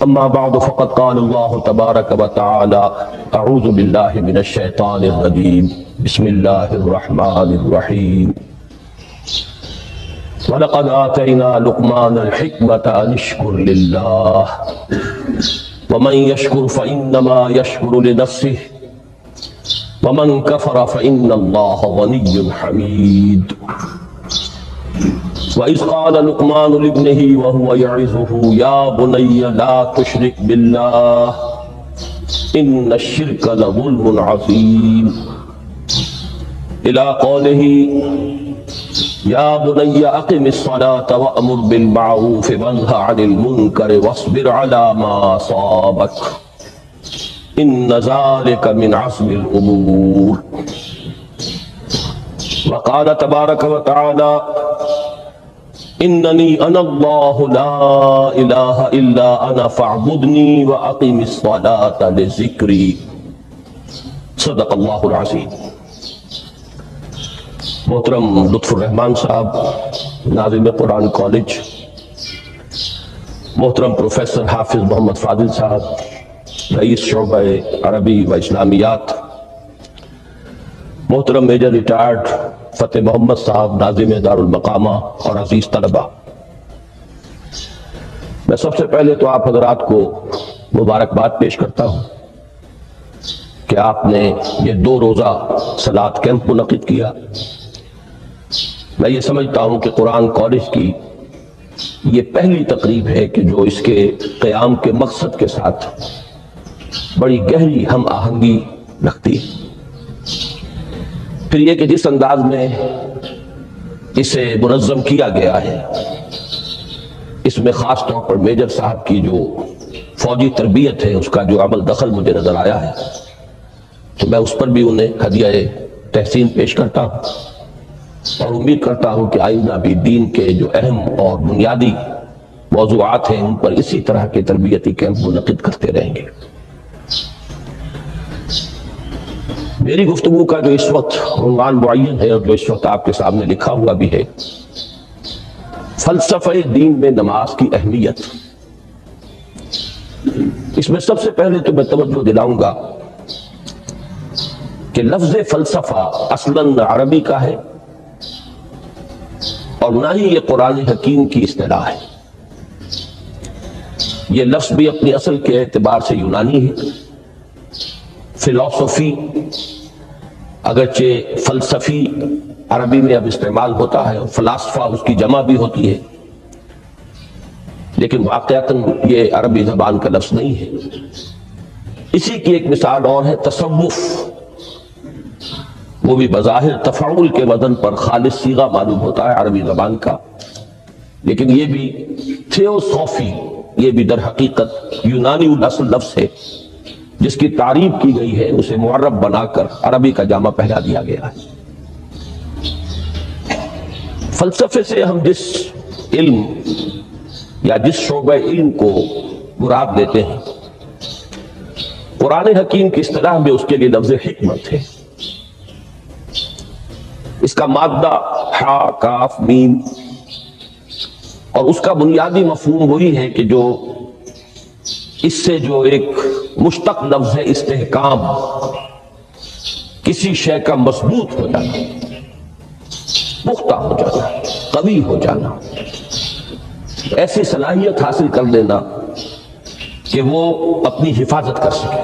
أما بعد فقد قال الله تبارك وتعالى أعوذ بالله من الشيطان الرجيم بسم الله الرحمن الرحيم وَلَقَدْ آتَيْنَا لُقْمَانَ الْحِكْمَةَ أَنِ اشْكُرْ لِلَّهِ وَمَنْ يَشْكُرْ فَإِنَّمَا يَشْكُرُ لِنَفْسِهِ وَمَنْ كَفَرَ فَإِنَّ اللَّهَ غَنِيٌّ حَمِيدٌ وَإِذْ قَالَ لُقْمَانُ لِابْنِهِ وَهُوَ يَعِظُهُ يَا بُنَيَّ لَا تُشْرِكْ بِاللَّهِ إِنَّ الشِّرْكَ لَظُلْمٌ عَظِيمٌ إِلَى قَوْلِهِ يَا بُنَيَّ أَقِمِ الصَّلَاةَ وَأْمُرْ بِالْمَعْرُوفِ وَانْهَ عَنِ الْمُنكَرِ وَاصْبِرْ عَلَى مَا أَصَابَكَ إِنَّ ذَلِكَ مِنْ عَزْمِ الْأُمُورِ وقال تبارک و تعالی اننی انا اللہ لا الہ الا انا فاعبدنی واقم الصلاۃ لذکری صدق اللہ العظیم۔ محترم لطف الرحمان صاحب ناظم قرآن کالج، محترم پروفیسر حافظ محمد فاضل صاحب رئیس شعبہ عربی و اسلامیات، محترم میجر ریٹائرڈ فتح محمد صاحب ناظم دارالمقامہ اور عزیز طلبہ، میں سب سے پہلے تو آپ حضرات کو مبارکباد پیش کرتا ہوں کہ آپ نے یہ 2 روزہ صلاۃ کیمپ منعقد کیا۔ میں یہ سمجھتا ہوں کہ قرآن کالج کی یہ پہلی تقریب ہے کہ جو اس کے قیام کے مقصد کے ساتھ بڑی گہری ہم آہنگی رکھتی ہے۔ پھر یہ کہ جس انداز میں اسے منظم کیا گیا ہے، اس میں خاص طور پر میجر صاحب کی جو فوجی تربیت ہے اس کا جو عمل دخل مجھے نظر آیا ہے، تو میں اس پر بھی انہیں ہدیہ تحسین پیش کرتا ہوں اور امید کرتا ہوں کہ آئندہ بھی دین کے جو اہم اور بنیادی موضوعات ہیں ان پر اسی طرح کے تربیتی کیمپ منعقد کرتے رہیں گے۔ میری گفتگو کا جو اس وقت عنوان معین ہے اور جو اس وقت آپ کے سامنے لکھا ہوا بھی ہے، فلسفہ دین میں نماز کی اہمیت۔ اس میں سب سے پہلے تو میں توجہ دلاؤں گا کہ لفظ فلسفہ اصلاً عربی کا ہے اور نہ ہی یہ قرآن حکیم کی اصطلاح ہے۔ یہ لفظ بھی اپنی اصل کے اعتبار سے یونانی ہے۔ فلسفی اگرچہ فلسفی عربی میں اب استعمال ہوتا ہے اور فلاسفہ اس کی جمع بھی ہوتی ہے، لیکن واقعتاً یہ عربی زبان کا لفظ نہیں ہے۔ اسی کی ایک مثال اور ہے تصوف، وہ بھی بظاہر تفعول کے وزن پر خالص صیغہ معلوم ہوتا ہے عربی زبان کا، لیکن یہ بھی تھیوسوفی، یہ بھی در حقیقت یونانی الاصل لفظ ہے جس کی تعریف کی گئی ہے، اسے معرب بنا کر عربی کا جامہ پہنا دیا گیا ہے۔ فلسفے سے ہم جس علم یا جس شعبہ علم کو مراد لیتے ہیں، قرآن حکیم کی اصطلاح میں اس کے لیے لفظ حکمت ہے۔ اس کا مادہ ہا کاف میم، اور اس کا بنیادی مفہوم وہی ہے کہ جو اس سے جو ایک مشتق لفظ ہے استحکام، کسی شے کا مضبوط ہو جانا، پختہ ہو جانا، قوی ہو جانا، ایسی صلاحیت حاصل کر لینا کہ وہ اپنی حفاظت کر سکے،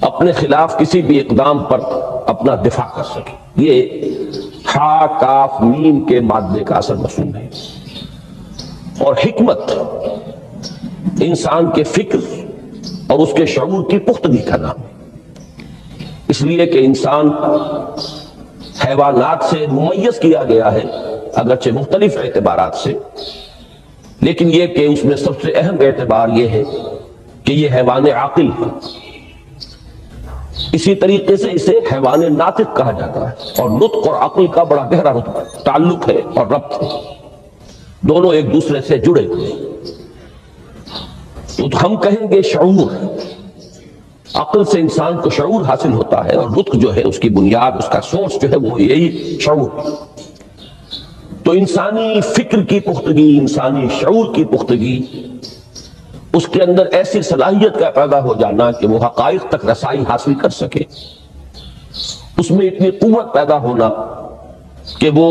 اپنے خلاف کسی بھی اقدام پر اپنا دفاع کر سکے۔ یہ ہا کاف میم کے مادے کا اصل مفہوم ہے۔ اور حکمت انسان کے فکر اور اس کے شعور کی پختگی کا نام ہے، اس لیے کہ انسان حیوانات سے ممیز کیا گیا ہے اگرچہ مختلف اعتبارات سے، لیکن یہ کہ اس میں سب سے اہم اعتبار یہ ہے کہ یہ حیوان عاقل ہے۔ اسی طریقے سے اسے حیوان ناطق کہا جاتا ہے، اور نطق اور عقل کا بڑا گہرا تعلق ہے اور ربط ہے، دونوں ایک دوسرے سے جڑے ہوئے۔ تو ہم کہیں گے شعور، عقل سے انسان کو شعور حاصل ہوتا ہے، اور نطق جو ہے اس کی بنیاد، اس کا سورس جو ہے وہ یہی شعور۔ تو انسانی فکر کی پختگی، انسانی شعور کی پختگی اس کے اندر ایسی صلاحیت کا پیدا ہو جانا کہ وہ حقائق تک رسائی حاصل کر سکے، اس میں اتنی قوت پیدا ہونا کہ وہ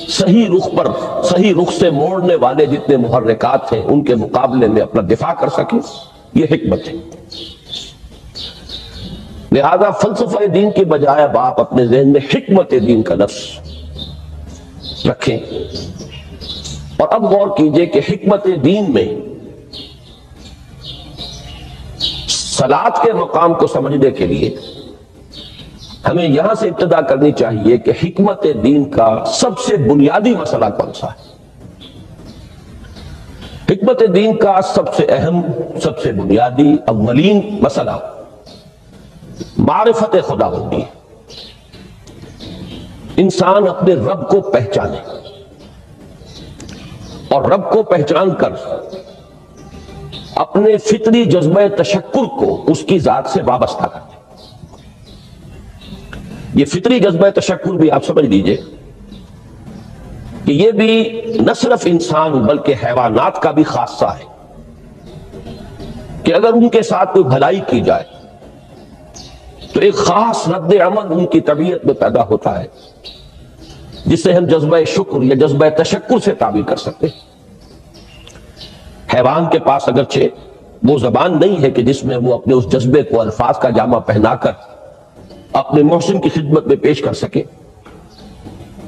صحیح رخ پر، صحیح رخ سے موڑنے والے جتنے محرکات ہیں ان کے مقابلے میں اپنا دفاع کر سکے، یہ حکمت ہے۔ لہذا فلسفہ دین کی بجائے اب آپ اپنے ذہن میں حکمت دین کا لفظ رکھیں، اور اب غور کیجئے کہ حکمت دین میں صلاۃ کے مقام کو سمجھنے کے لیے ہمیں یہاں سے ابتدا کرنی چاہیے کہ حکمت دین کا سب سے بنیادی مسئلہ کون سا ہے۔ حکمت دین کا سب سے اہم، سب سے بنیادی، اولین مسئلہ معرفت خدا بندی ہے۔ انسان اپنے رب کو پہچانے اور رب کو پہچان کر اپنے فطری جذبہ تشکر کو اس کی ذات سے وابستہ کرتے۔ یہ فطری جذبہ تشکر بھی آپ سمجھ لیجئے کہ یہ بھی نہ صرف انسان بلکہ حیوانات کا بھی خاصہ ہے کہ اگر ان کے ساتھ کوئی بھلائی کی جائے تو ایک خاص رد عمل ان کی طبیعت میں پیدا ہوتا ہے جسے ہم جذبہ شکر یا جذبہ تشکر سے تعبیر کر سکتے ہیں۔ حیوان کے پاس اگرچہ وہ زبان نہیں ہے کہ جس میں وہ اپنے اس جذبے کو الفاظ کا جامہ پہنا کر اپنے محسن کی خدمت میں پیش کر سکے،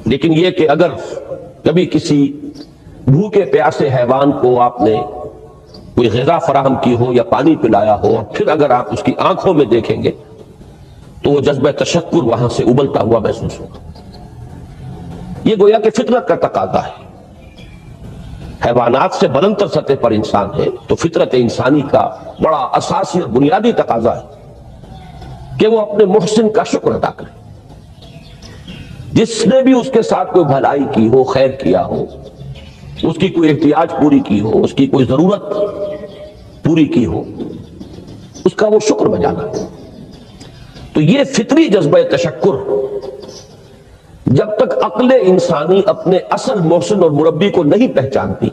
لیکن یہ کہ اگر کبھی کسی بھوکے پیاسے حیوان کو آپ نے کوئی غذا فراہم کی ہو یا پانی پلایا ہو اور پھر اگر آپ اس کی آنکھوں میں دیکھیں گے تو وہ جذبہ تشکر وہاں سے ابلتا ہوا محسوس ہوگا۔ یہ گویا کہ فطرت کا تقاضا ہے۔ حیوانات سے بلندتر سطح پر انسان ہے تو فطرت انسانی کا بڑا اساسی اور بنیادی تقاضا ہے کہ وہ اپنے محسن کا شکر ادا کرے، جس نے بھی اس کے ساتھ کوئی بھلائی کی ہو، خیر کیا ہو، اس کی کوئی احتیاج پوری کی ہو، اس کی کوئی ضرورت پوری کی ہو، اس کا وہ شکر بجانا ہے۔ تو یہ فطری جذبہ تشکر جب تک عقل انسانی اپنے اصل محسن اور مربی کو نہیں پہچانتی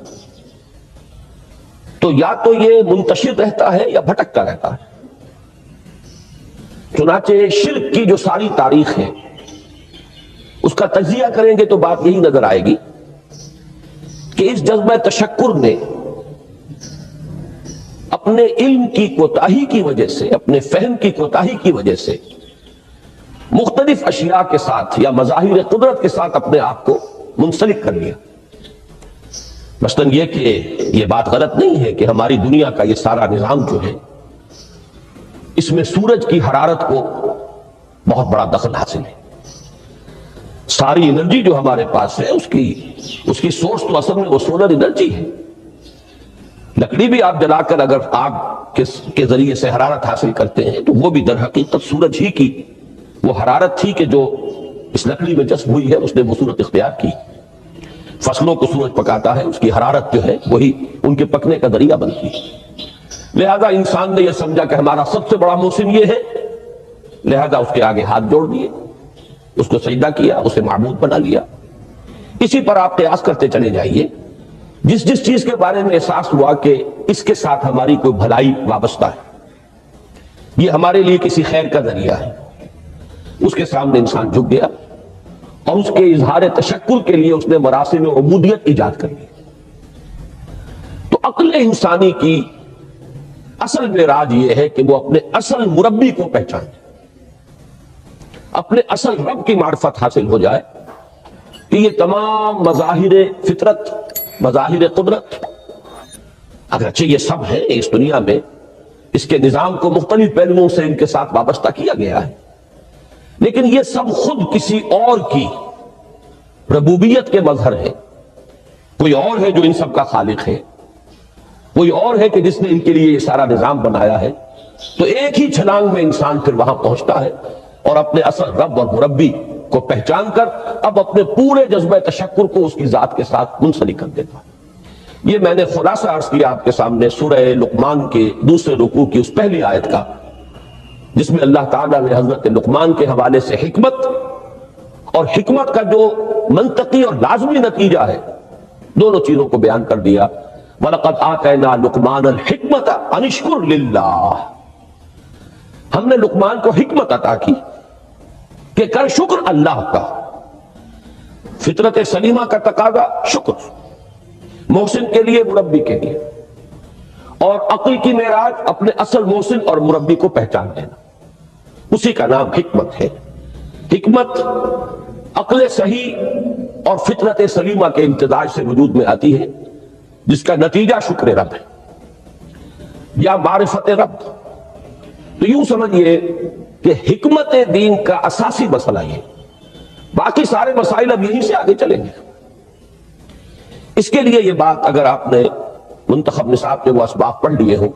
تو یا تو یہ منتشر رہتا ہے یا بھٹکتا رہتا ہے۔ چنانچہ شرک کی جو ساری تاریخ ہے اس کا تجزیہ کریں گے تو بات یہی نظر آئے گی کہ اس جذبہ تشکر نے اپنے علم کی کوتاہی کی وجہ سے، اپنے فہم کی کوتاہی کی وجہ سے مختلف اشیاء کے ساتھ یا مظاہر قدرت کے ساتھ اپنے آپ کو منسلک کر لیا۔ مثلاً یہ کہ یہ بات غلط نہیں ہے کہ ہماری دنیا کا یہ سارا نظام جو ہے اس میں سورج کی حرارت کو بہت بڑا دخل حاصل ہے۔ ساری انرجی جو ہمارے پاس ہے اس کی سورس تو اصل میں وہ سولر انرجی ہے۔ لکڑی بھی آپ جلا کر اگر آگ کے ذریعے سے حرارت حاصل کرتے ہیں تو وہ بھی در حقیقت سورج ہی کی وہ حرارت تھی کہ جو اس لکڑی میں جذب ہوئی ہے، اس نے وہ صورت اختیار کی۔ فصلوں کو سورج پکاتا ہے، اس کی حرارت جو ہے وہی ان کے پکنے کا ذریعہ بنتی ہے۔ لہذا انسان نے یہ سمجھا کہ ہمارا سب سے بڑا محسن یہ ہے، لہذا اس کے آگے ہاتھ جوڑ دیے، اس کو سجدہ کیا، اسے معبود بنا لیا۔ اسی پر آپ قیاس کرتے چلے جائیے، جس جس چیز کے بارے میں احساس ہوا کہ اس کے ساتھ ہماری کوئی بھلائی وابستہ ہے، یہ ہمارے لیے کسی خیر کا ذریعہ ہے، اس کے سامنے انسان جھک گیا اور اس کے اظہار تشکر کے لیے اس نے مراسم عبودیت ایجاد کر لی۔ تو عقل انسانی کی اصل معراج یہ ہے کہ وہ اپنے اصل مربی کو پہچانے، اپنے اصل رب کی معرفت حاصل ہو جائے کہ یہ تمام مظاہر فطرت، مظاہر قدرت، اگرچہ یہ سب ہے اس دنیا میں، اس کے نظام کو مختلف پہلوؤں سے ان کے ساتھ وابستہ کیا گیا ہے، لیکن یہ سب خود کسی اور کی ربوبیت کے مظہر ہے۔ کوئی اور ہے جو ان سب کا خالق ہے، کوئی اور ہے کہ جس نے ان کے لیے یہ سارا نظام بنایا ہے۔ تو ایک ہی چھلانگ میں انسان پھر وہاں پہنچتا ہے اور اپنے اصل رب اور مربی کو پہچان کر اب اپنے پورے جذبہ تشکر کو اس کی ذات کے ساتھ منسلک کر دیتا ہے۔ یہ میں نے خلاصہ عرض کیا آپ کے سامنے سورہ لقمان کے دوسرے رکوع کی اس پہلی آیت کا، جس میں اللہ تعالیٰ نے حضرت لقمان کے حوالے سے حکمت اور حکمت کا جو منطقی اور لازمی نتیجہ ہے دونوں چیزوں کو بیان کر دیا۔ وَلَقَدْ آتَيْنَا لُقْمَانَ الْحِكْمَةَ أَنِ اشْكُرْ لِلَّهِ، ہم نے لقمان کو حکمت عطا کی کہ کر شکر اللہ کا۔ فطرت سلیمہ کا تقاضا شکر، محسن کے لیے مربی کے لیے، اور عقل کی معراج اپنے اصل محسن اور مربی کو پہچان لینا، اسی کا نام حکمت ہے۔ حکمت عقل صحیح اور فطرت سلیمہ کے امتزاج سے وجود میں آتی ہے، جس کا نتیجہ شکر رب ہے یا معرفت رب۔ تو یوں سمجھئے کہ حکمت دین کا اساسی مسئلہ یہ، باقی سارے مسائل اب یہیں سے آگے چلیں گے۔ اس کے لیے یہ بات اگر آپ نے منتخب نصاب کے وہ اسباق پڑھ لیے ہوں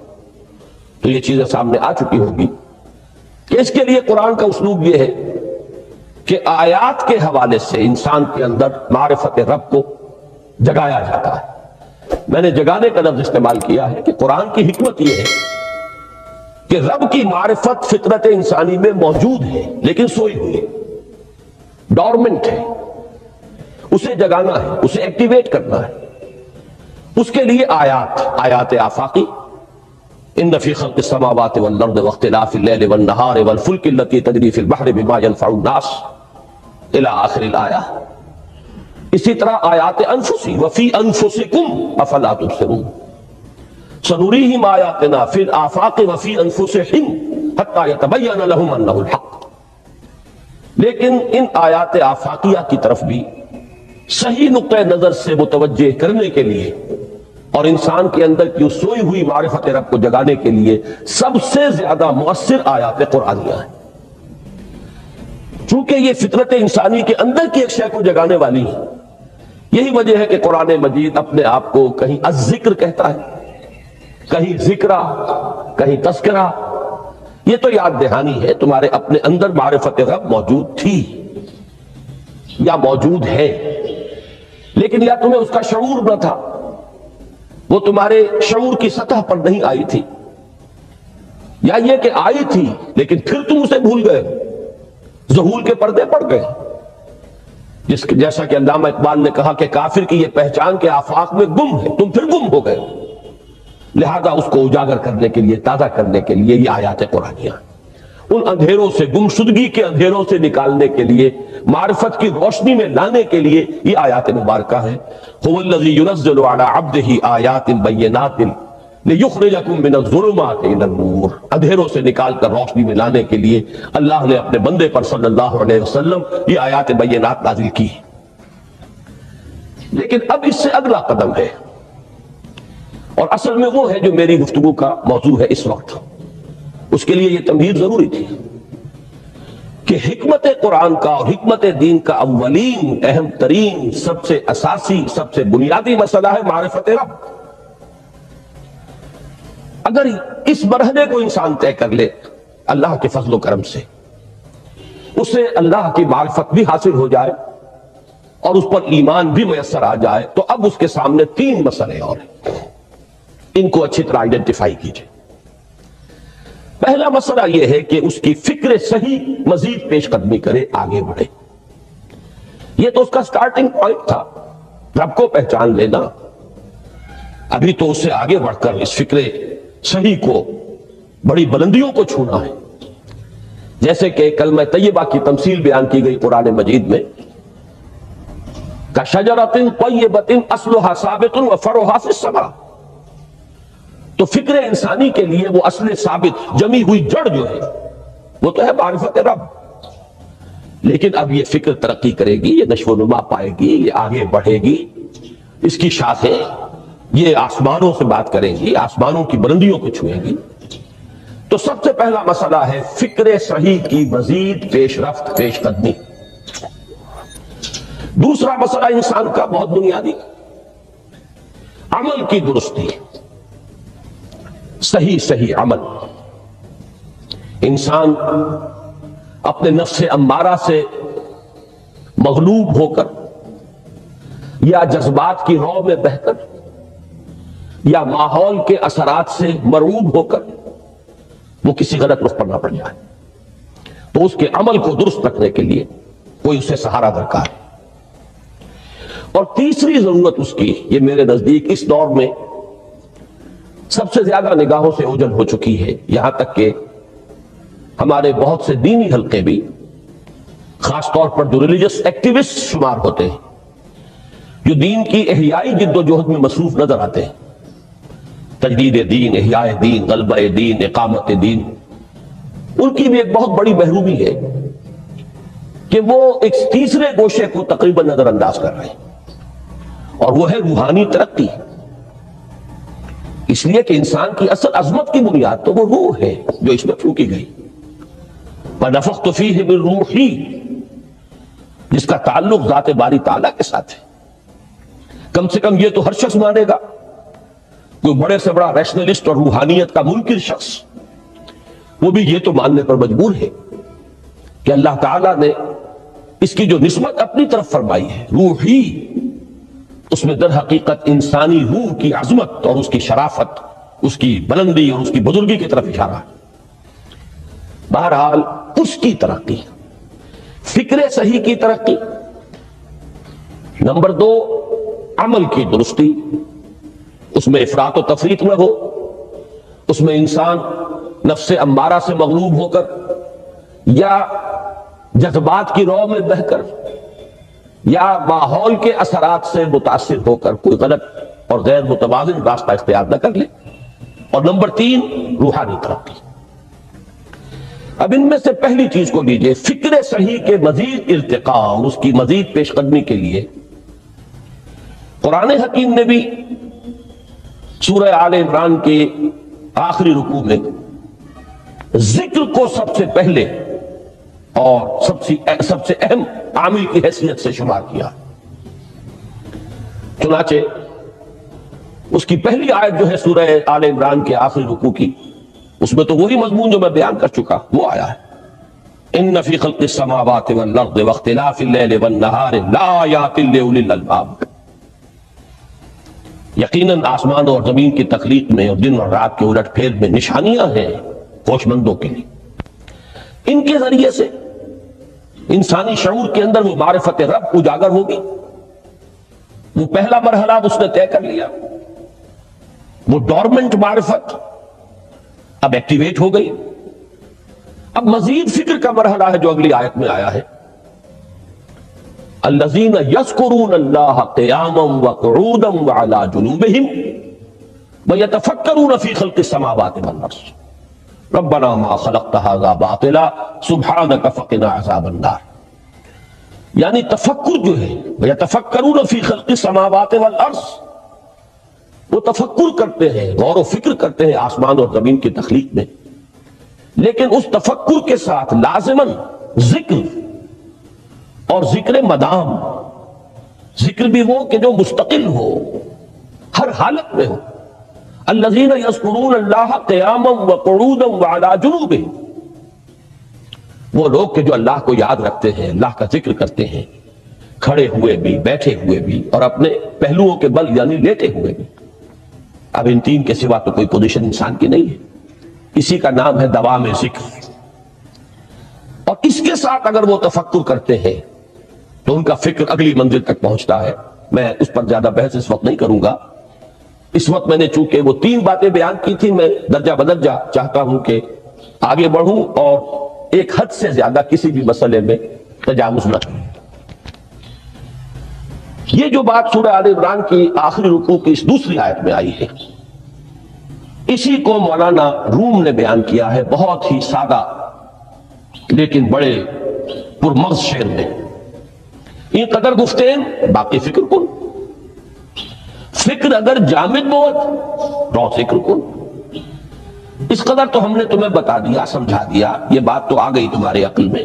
تو یہ چیزیں سامنے آ چکی ہوگی کہ اس کے لیے قرآن کا اسلوب یہ ہے کہ آیات کے حوالے سے انسان کے اندر معرفت رب کو جگایا جاتا ہے۔ میں نے جگانے کا لفظ استعمال کیا ہے کہ قرآن کی حکمت یہ ہے کہ رب کی معرفت فطرت انسانی میں موجود ہے لیکن سوئی ہوئی ہے، ڈورمنٹ ہے، اسے جگانا ہے، اسے ایکٹیویٹ کرنا ہے۔ اس کے لیے آیات آفاقی، ان فی خلق السماوات والارض واختلاف اللیل والنہار والفلک التی تجری فی البحر بما ینفع الناس الی آخر الآیہ۔ اسی طرح آیات انفسی، وفی انفسکم افلا تبصرون، سنریہم آیاتنا فی الآفاق وفی انفسہم حتی یتبین لہم انہ الحق۔ لیکن ان آیات آفاقیہ کی طرف بھی صحیح نقطہ نظر سے متوجہ کرنے کے لیے اور انسان کے اندر کی سوئی ہوئی معرفت رب کو جگانے کے لیے سب سے زیادہ مؤثر آیات قرآنیہ ہیں، چونکہ یہ فطرت انسانی کے اندر کی ایک شے کو جگانے والی ہے۔ یہی وجہ ہے کہ قرآن مجید اپنے آپ کو کہیں الذکر کہتا ہے، کہیں ذکرہ، کہیں تذکرہ۔ یہ تو یاد دہانی ہے، تمہارے اپنے اندر معرفت رب موجود تھی یا موجود ہے، لیکن یا تمہیں اس کا شعور نہ تھا، وہ تمہارے شعور کی سطح پر نہیں آئی تھی، یا یہ کہ آئی تھی لیکن پھر تم اسے بھول گئے، ذہول کے پردے پڑ گئے۔ جیسا کہ علامہ اقبال نے کہا کہ کافر کی یہ پہچان کے آفاق میں گم ہے، تم پھر گم ہو گئے، لہذا اس کو اجاگر کرنے کے لیے، تازہ کرنے کے لیے یہ آیات قرآنیہ، ان اندھیروں سے، گمشدگی کے اندھیروں سے نکالنے کے لیے، معرفت کی روشنی میں لانے کے لیے یہ آیات مبارکہ ہیں۔ هو الذی ينزل على عبده آیات بینات لیخرجکم من الظلمات الى النور، اندھیروں سے نکال کر روشنی میں لانے کے لیے اللہ نے اپنے بندے پر صلی اللہ علیہ وسلم یہ آیات بینات نازل کی۔ لیکن اب اس سے اگلا قدم ہے، اور اصل میں وہ ہے جو میری گفتگو کا موضوع ہے اس وقت۔ اس کے لیے یہ تمہید ضروری تھی کہ حکمت قرآن کا اور حکمت دین کا اولین، اہم ترین، سب سے اساسی، سب سے بنیادی مسئلہ ہے معرفت رب۔ اگر اس مرحلے کو انسان طے کر لے اللہ کے فضل و کرم سے، اسے اللہ کی معرفت بھی حاصل ہو جائے اور اس پر ایمان بھی میسر آ جائے، تو اب اس کے سامنے تین مسئلے اور ہیں، ان کو اچھی طرح آئیڈینٹیفائی کیجئے۔ پہلا مسئلہ یہ ہے کہ اس کی فکر صحیح مزید پیش قدمی کرے، آگے بڑھے۔ یہ تو اس کا سٹارٹنگ پوائنٹ تھا، رب کو پہچان لینا۔ ابھی تو اس سے آگے بڑھ کر اس فکر صحیح کو، بڑی بلندیوں کو چھونا ہے۔ جیسے کہ کلمہ طیبہ کی تمثیل بیان کی گئی قرآن مجید میں، کَشَجَرَةٍ طَیِّبَةٍ أَصْلُهَا ثَابِتٌ وَفَرْعُهَا فِي السَّمَاءِ۔ تو فکر انسانی کے لیے وہ اصل ثابت جمی ہوئی جڑ جو ہے وہ تو ہے معرفت رب، لیکن اب یہ فکر ترقی کرے گی، یہ نشو و نما پائے گی، یہ آگے بڑھے گی، اس کی شاخیں یہ آسمانوں سے بات کریں گی، آسمانوں کی بلندیوں کو چھوئیں گی۔ تو سب سے پہلا مسئلہ ہے فکر صحیح کی مزید پیش رفت، پیش قدمی۔ دوسرا مسئلہ انسان کا بہت بنیادی، عمل کی درستی، صحیح عمل۔ انسان اپنے نفس امارہ سے مغلوب ہو کر یا جذبات کی رو میں بہہ کر یا ماحول کے اثرات سے مرعوب ہو کر وہ کسی غلط رخ پر نہ پڑ جائے، تو اس کے عمل کو درست رکھنے کے لیے کوئی اسے سہارا درکار ہے۔ اور تیسری ضرورت اس کی، یہ میرے نزدیک اس دور میں سب سے زیادہ نگاہوں سے اوجھل ہو چکی ہے، یہاں تک کہ ہمارے بہت سے دینی حلقے بھی، خاص طور پر جو ریلیجس ایکٹیوسٹ شمار ہوتے ہیں، جو دین کی احیائی جد و جہد میں مصروف نظر آتے ہیں، تجدید دین، احیاء دین، غلبہ دین، اقامت دین، ان کی بھی ایک بہت بڑی محرومی ہے کہ وہ ایک تیسرے گوشے کو تقریباً نظر انداز کر رہے ہیں، اور وہ ہے روحانی ترقی۔ اس لیے کہ انسان کی اصل عظمت کی بنیاد تو وہ روح ہے جو اس میں پھونکی گئی، وَنَفَخْتُ فِيهِ مِن رُوحِي، جس کا تعلق ذات باری تعالیٰ کے ساتھ ہے۔ کم سے کم یہ تو ہر شخص مانے گا، کوئی بڑے سے بڑا ریشنلسٹ اور روحانیت کا منکر شخص وہ بھی یہ تو ماننے پر مجبور ہے کہ اللہ تعالیٰ نے اس کی جو نسبت اپنی طرف فرمائی ہے روحی، اس میں در حقیقت انسانی روح کی عظمت اور اس کی شرافت، اس کی بلندی اور اس کی بزرگی کی طرف اشارہ ہے۔ بہرحال اس کی ترقی، فکر صحیح کی ترقی، نمبر 2 عمل کی درستی، اس میں افراط و تفریط نہ ہو، اس میں انسان نفس امارہ سے مغلوب ہو کر یا جذبات کی رو میں بہہ کر یا ماحول کے اثرات سے متاثر ہو کر کوئی غلط اور غیر متوازن راستہ اختیار نہ کر لے۔ اور نمبر 3 روحانی ترقی۔ اب ان میں سے پہلی چیز کو لیجئے، فکر صحیح کے مزید ارتقاء اور اس کی مزید پیش قدمی کے لیے قرآن حکیم نے بھی سورہ آل عمران کے آخری رکوع میں ذکر کو سب سے پہلے اور سب سے اہم عامل کی حیثیت سے شمار کیا۔ چنانچہ اس کی پہلی آیت جو ہے سورہ آل عمران کے آخری رکوع کی، اس میں تو وہی مضمون جو میں بیان کر چکا وہ آیا ہے، ان فی خلق السماوات والارض واختلاف اللیل والنہار لآیات لأولی الالباب۔ یقیناً آسمان اور زمین کی تخلیق میں اور دن اور رات کے الٹ پھیر میں نشانیاں ہیں ہوش مندوں کے لیے۔ ان کے ذریعے سے انسانی شعور کے اندر وہ معرفت رب اجاگر ہوگی۔ وہ پہلا مرحلہ اس نے طے کر لیا، وہ ڈورمنٹ معرفت اب ایکٹیویٹ ہو گئی۔ اب مزید فکر کا مرحلہ ہے جو اگلی آیت میں آیا ہے، الذین یذکرون اللہ قیاما وقعودا وعلی جنوبہم ویتفکرون فی خلق السماوات والارض ربنا ما خلقت ھذا باطلا سبحانک فقنا عذاب النار۔ یعنی تفکر جو ہے، ویتفکرون فی خلق السماوات والارض، وہ تفکر کرتے ہیں، غور و فکر کرتے ہیں آسمان اور زمین کی تخلیق میں، لیکن اس تفکر کے ساتھ لازماً ذکر، اور ذکر مدام، ذکر بھی وہ کہ جو مستقل ہو، ہر حالت میں ہو۔ الذین یذکرون اللہ قیاما وقعودا وعلی جنوبہم، وہ لوگ کہ جو اللہ کو یاد رکھتے ہیں، اللہ کا ذکر کرتے ہیں، کھڑے ہوئے بھی، بیٹھے ہوئے بھی، اور اپنے پہلوؤں کے بل یعنی لیٹے ہوئے بھی۔ اب ان تین کے سوا تو کوئی پوزیشن انسان کی نہیں ہے، اسی کا نام ہے دوام ذکر۔ اور اس کے ساتھ اگر وہ تفکر کرتے ہیں تو ان کا فکر اگلی منزل تک پہنچتا ہے۔ میں اس پر زیادہ بحث اس وقت نہیں کروں گا، اس وقت میں نے چونکہ وہ 3 باتیں بیان کی تھی، میں درجہ بدرجہ چاہتا ہوں کہ آگے بڑھوں اور ایک حد سے زیادہ کسی بھی مسئلے میں تجاوز نہ کروں۔ یہ جو بات سورہ آل عمران کی آخری رکوع کی اس دوسری آیت میں آئی ہے، اسی کو مولانا روم نے بیان کیا ہے بہت ہی سادہ لیکن بڑے پرمغز شعر میں، این قدر گفتین باقی فکر کن، فکر اگر جامد بہت رو ذکر کن۔ اس قدر تو ہم نے تمہیں بتا دیا، سمجھا دیا، یہ بات تو آ گئی تمہارے عقل میں،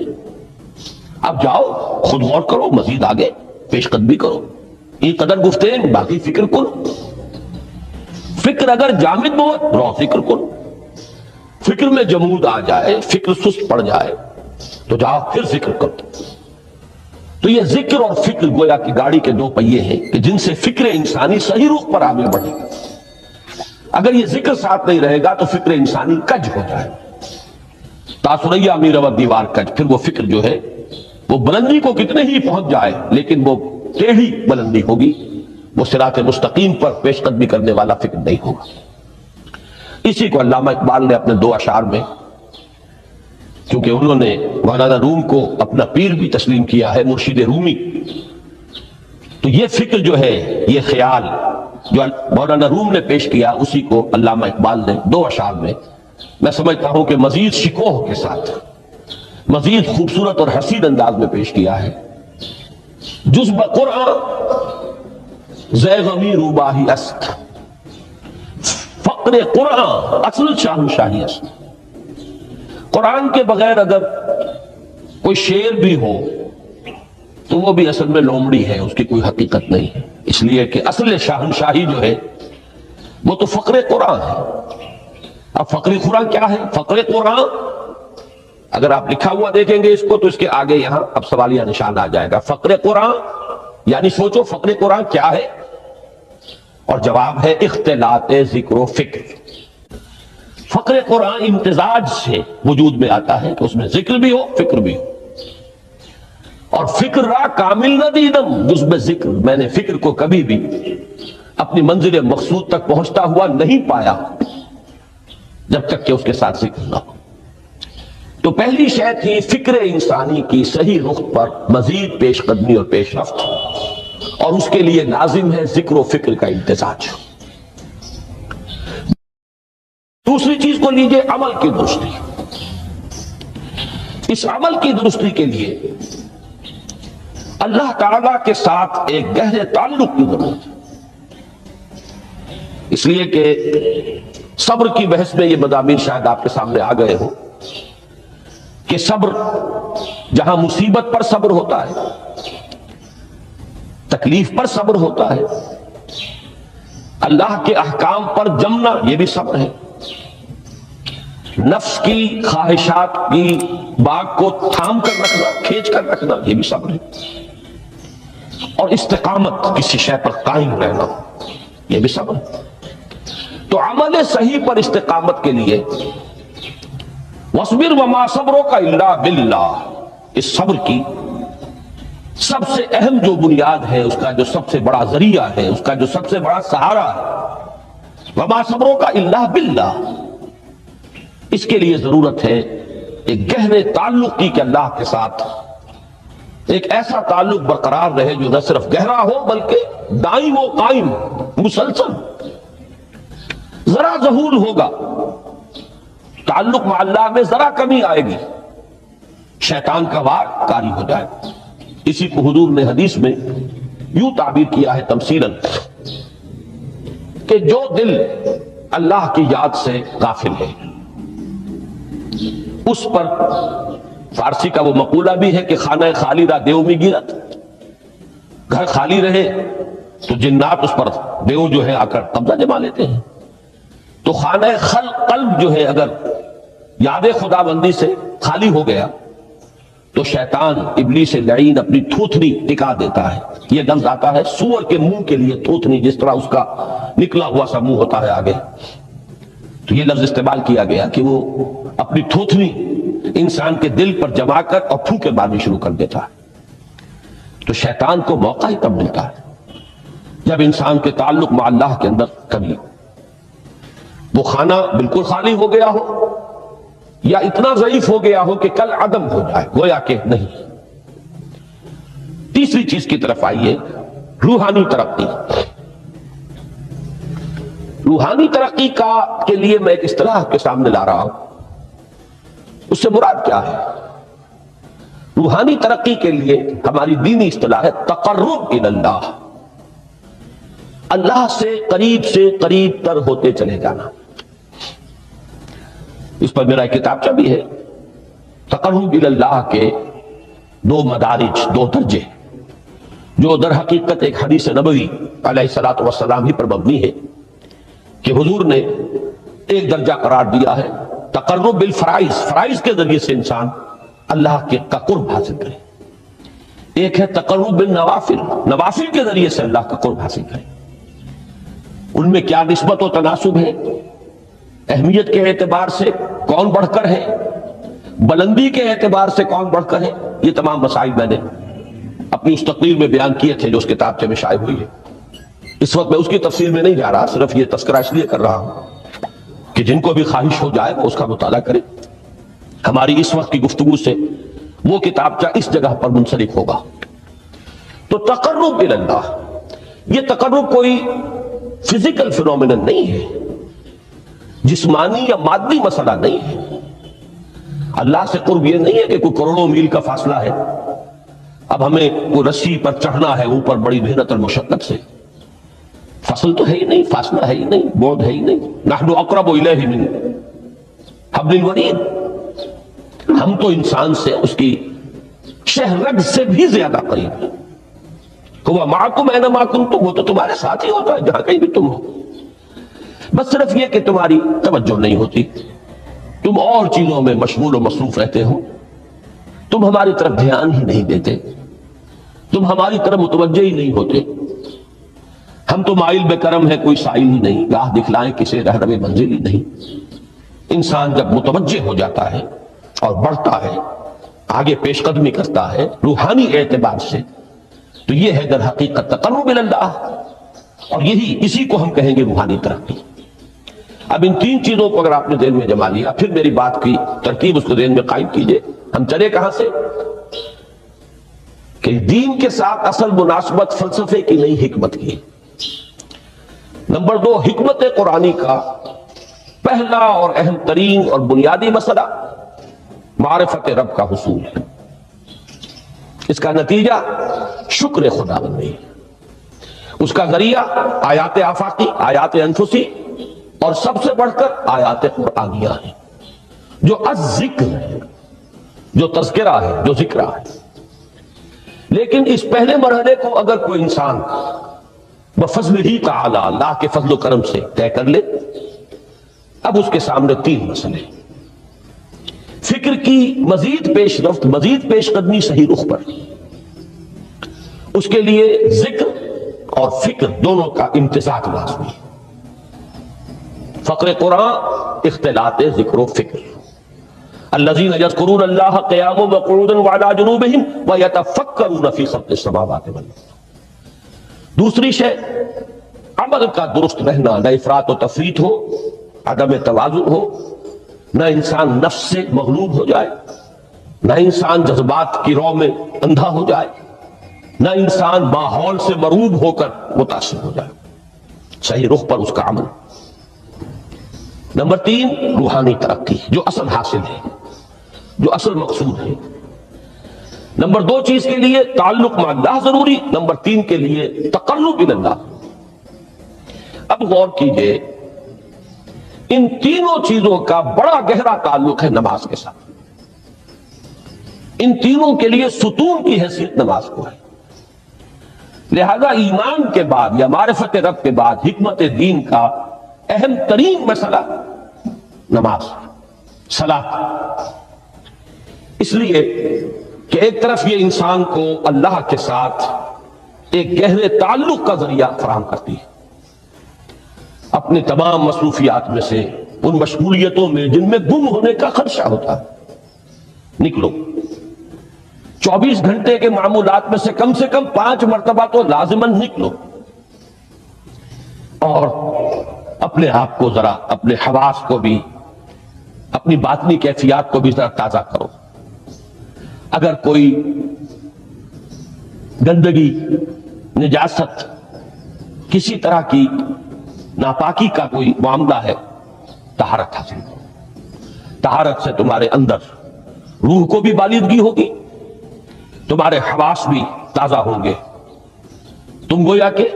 اب جاؤ خود غور کرو، مزید آگے پیش قدمی کرو۔ این قدر گفتین باقی فکر کن، فکر اگر جامد بہت رو ذکر کن۔ فکر میں جمود آ جائے، فکر سست پڑ جائے تو جاؤ پھر ذکر کرو۔ تو یہ ذکر اور فکر گویا کہ گاڑی کے 2 پہیے ہیں کہ جن سے فکر انسانی صحیح رخ پر آگے بڑھے گا۔ اگر یہ ذکر ساتھ نہیں رہے گا تو فکر انسانی کج ہو جائے، تاثریا میرا دیوار کج، پھر وہ فکر جو ہے وہ بلندی کو کتنے ہی پہنچ جائے لیکن وہ ٹیڑھی بلندی ہوگی، وہ صراط مستقیم پر پیش قدمی کرنے والا فکر نہیں ہوگا۔ اسی کو علامہ اقبال نے اپنے 2 اشعار میں، کیونکہ انہوں نے مولانا روم کو اپنا پیر بھی تسلیم کیا ہے، مرشد رومی، تو یہ فکر جو ہے، یہ خیال جو مولانا روم نے پیش کیا، اسی کو علامہ اقبال نے 2 اشعار میں، میں سمجھتا ہوں کہ مزید شکوہ کے ساتھ، مزید خوبصورت اور حسین انداز میں پیش کیا ہے۔ جزب قرآن زیغوی روباہی است، فقر قرآن اصل شاہنشاہی است۔ قرآن کے بغیر اگر کوئی شعر بھی ہو تو وہ بھی اصل میں لومڑی ہے، اس کی کوئی حقیقت نہیں ہے، اس لیے کہ اصل شاہنشاہی جو ہے وہ تو فقر قرآن ہے۔ اب فقر قرآن کیا ہے؟ فقر قرآن اگر آپ لکھا ہوا دیکھیں گے اس کو تو اس کے آگے یہاں اب سوالیہ نشان آ جائے گا۔ فقر قرآن یعنی سوچو فقر قرآن کیا ہے، اور جواب ہے اختلاط ذکر و فکر۔ فقر قرآن امتزاج سے وجود میں آتا ہے کہ اس میں ذکر بھی ہو، فکر بھی ہو، اور فکر را کامل نہ دیدم جس میں ذکر، میں نے فکر کو کبھی بھی اپنی منزل مقصود تک پہنچتا ہوا نہیں پایا جب تک کہ اس کے ساتھ ذکر نہ ہو۔ تو پہلی شے تھی فکر انسانی کی صحیح رخ پر مزید پیش قدمی اور پیش رفت، اور اس کے لیے لازم ہے ذکر و فکر کا امتزاج۔ دوسری چیز کو لیجئے عمل کی درستی۔ اس عمل کی درستی کے لیے اللہ تعالیٰ کے ساتھ ایک گہرے تعلق کی ضرورت ہے، اس لیے کہ صبر کی بحث میں یہ مضامین شاید آپ کے سامنے آ گئے ہوں کہ صبر، جہاں مصیبت پر صبر ہوتا ہے، تکلیف پر صبر ہوتا ہے، اللہ کے احکام پر جمنا یہ بھی صبر ہے، نفس کی خواہشات کی باغ کو تھام کر رکھنا، کھینچ کر رکھنا یہ بھی صبر ہے، اور استقامت کسی شے پر قائم رہنا یہ بھی صبر ہے۔ تو عمل صحیح پر استقامت کے لیے وَاصْبِرْ وَمَا صَبْرُكَ إِلَّا بِاللَّهِ، اس صبر کی سب سے اہم جو بنیاد ہے، اس کا جو سب سے بڑا ذریعہ ہے، اس کا جو سب سے بڑا سہارا ہے، وَمَا صَبْرُكَ إِلَّا بِاللَّهِ، اس کے لیے ضرورت ہے ایک گہرے تعلق کی کہ اللہ کے ساتھ ایک ایسا تعلق برقرار رہے جو نہ صرف گہرا ہو بلکہ دائم و قائم، مسلسل۔ ذرا ظہور ہوگا تعلق مع اللہ میں، ذرا کمی آئے گی، شیطان کا وار کاری ہو جائے۔ اسی کو حضور نے حدیث میں یوں تعبیر کیا ہے تمثیلاً کہ جو دل اللہ کی یاد سے غافل ہے اس پر، فارسی کا وہ مقولہ بھی ہے کہ خانہ خالی را دیو میں گرت، گھر خالی رہے تو جنات اس پر دیو جو ہے آ کر قبضہ جما لیتے ہیں۔ تو خانہ قلب جو ہے اگر یاد خدا بندی سے خالی ہو گیا تو شیطان ابلیس لعین اپنی تھوتنی ٹکا دیتا ہے۔ یہ لفظ آتا ہے سور کے منہ کے لیے تھوتنی، جس طرح اس کا نکلا ہوا سا منہ ہوتا ہے آگے، تو یہ لفظ استعمال کیا گیا کہ وہ اپنی تھوتنی انسان کے دل پر جما کر اور پھونکے مارنی شروع کر دیتا ہے۔ تو شیطان کو موقع ہی تب ملتا ہے جب انسان کے تعلق مع اللہ کے اندر کمی ہو، وہ خانہ بالکل خالی ہو گیا ہو یا اتنا ضعیف ہو گیا ہو کہ کل عدم ہو جائے، گویا کہ نہیں۔ تیسری چیز کی طرف آئیے، روحانی ترقی۔ روحانی ترقی کے لیے میں ایک اصطلاح کے سامنے لا رہا ہوں، اس سے مراد کیا ہے؟ روحانی ترقی کے لیے ہماری دینی اصطلاح ہے تقرب الی اللہ، اللہ سے قریب تر ہوتے چلے جانا۔ اس پر میرا ایک کتابچہ بھی ہے، تقرب الی اللہ کے 2 مدارج، 2 درجے، جو در حقیقت ایک حدیث نبوی علیہ الصلوۃ والسلام ہی پر مبنی ہے کہ حضور نے ایک درجہ قرار دیا ہے تقرب بالفرائض، فرائض کے ذریعے سے انسان اللہ کے قرب حاصل کرے۔ ایک ہے تقرب بالنوافل، نوافل کے ذریعے سے اللہ کا قرب حاصل کرے۔ ان میں کیا نسبت و تناسب ہے، اہمیت کے اعتبار سے کون بڑھ کر ہے، بلندی کے اعتبار سے کون بڑھ کر ہے، یہ تمام مسائل میں نے اپنی اس تقریر میں بیان کیے تھے جو اس کتابچے میں شائع ہوئی ہے۔ اس وقت میں اس کی تفصیل میں نہیں جا رہا، صرف یہ تذکرہ اس لیے کر رہا ہوں کہ جن کو بھی خواہش ہو جائے وہ اس کا مطالعہ کرے. ہماری اس وقت کی گفتگو سے وہ کتابچہ اس جگہ پر منسلک ہوگا. تو تقرب الی اللہ، یہ تقرب کوئی فزیکل فینومینن نہیں ہے، جسمانی یا مادی مسئلہ نہیں ہے. اللہ سے قرب یہ نہیں ہے کہ کوئی کروڑوں میل کا فاصلہ ہے، اب ہمیں کوئی رسی پر چڑھنا ہے اوپر بڑی محنت اور مشقت سے. فصل تو ہے ہی نہیں، فاصلہ ہے ہی نہیں، بعد ہے ہی نہیں. نحن اقرب الیہ من حبل الورید، ہم تو انسان سے اس کی شہرگ سے بھی زیادہ قریب ہیں. ہوا معکم اینما کنتم، وہ تو تمہارے ساتھ ہی ہوتا ہے جہاں کہیں بھی تم ہو. بس صرف یہ کہ تمہاری توجہ نہیں ہوتی، تم اور چیزوں میں مشغول و مصروف رہتے ہو، تم ہماری طرف دھیان ہی نہیں دیتے، تم ہماری طرف متوجہ ہی نہیں ہوتے. ہم تو مائل بے کرم ہے، کوئی سائل ہی نہیں، راہ دکھلائیں کسی رہنم منزل ہی نہیں. انسان جب متوجہ ہو جاتا ہے اور بڑھتا ہے، آگے پیش قدمی کرتا ہے روحانی اعتبار سے، تو یہ ہے در حقیقت تقرب الی اللہ، اور اسی کو ہم کہیں گے روحانی ترقی. اب ان تین چیزوں کو اگر آپ نے ذہن میں جما لیا، پھر میری بات کی ترتیب اس کو ذہن میں قائم کیجئے. ہم چلے کہاں سے؟ کہ دین کے ساتھ اصل مناسبت فلسفے کی نہیں، حکمت کی. نمبر 2، حکمت قرآنی کا پہلا اور اہم ترین اور بنیادی مسئلہ معرفت رب کا حصول ہے. اس کا نتیجہ شکر خدا بندی، اس کا ذریعہ آیات آفاقی، آیات انفسی، اور سب سے بڑھ کر آیات قرآنیہ ہیں جو الذکر ہے، جو تذکرہ ہے، جو ذکرہ ہے. لیکن اس پہلے مرحلے کو اگر کوئی انسان بفضل ہی تعالی، اللہ کے فضل و کرم سے طے کر لے، اب اس کے سامنے تین مسئلے: فکر کی مزید پیش رفت، مزید پیش قدمی صحیح رخ پر، اس کے لیے ذکر اور فکر دونوں کا امتزاج لازمی ہے. فقر قرآن اختلاط ذکر و فکر. الذین یذکرون اللہ قیاما وقعودا وعلی جنوبہم ویتفکرون فی خلق السماوات والارض. دوسری شے عمل کا درست رہنا، نہ افراط و تفریط ہو، عدم توازن ہو، نہ انسان نفس سے مغلوب ہو جائے، نہ انسان جذبات کی رو میں اندھا ہو جائے، نہ انسان ماحول سے مروب ہو کر متاثر ہو جائے. صحیح رخ پر اس کا عمل. نمبر 3، روحانی ترقی، جو اصل حاصل ہے، جو اصل مقصود ہے. نمبر 2 چیز کے لیے تعلق مع اللہ ضروری، نمبر 3 کے لیے تقرب الی اللہ. اب غور کیجئے، ان تینوں چیزوں کا بڑا گہرا تعلق ہے نماز کے ساتھ. ان تینوں کے لیے ستون کی حیثیت نماز کو ہے. لہذا ایمان کے بعد یا معرفت رب کے بعد حکمت دین کا اہم ترین مسئلہ نماز، صلاۃ. اس لیے کہ ایک طرف یہ انسان کو اللہ کے ساتھ ایک گہرے تعلق کا ذریعہ فراہم کرتی ہے. اپنے تمام مصروفیات میں سے، ان مشغولیتوں میں جن میں گم ہونے کا خدشہ ہوتا ہے، نکلو. 24 گھنٹے کے معمولات میں سے کم 5 مرتبہ تو لازماً نکلو، اور اپنے آپ کو ذرا، اپنے حواس کو بھی، اپنی باطنی کیفیات کو بھی ذرا تازہ کرو. اگر کوئی گندگی، نجاست، کسی طرح کی ناپاکی کا کوئی معاملہ ہے، طہارت حاصل کرو. طہارت سے تمہارے اندر روح کو بھی بالیدگی ہوگی، تمہارے حواس بھی تازہ ہوں گے. تم گویا کہ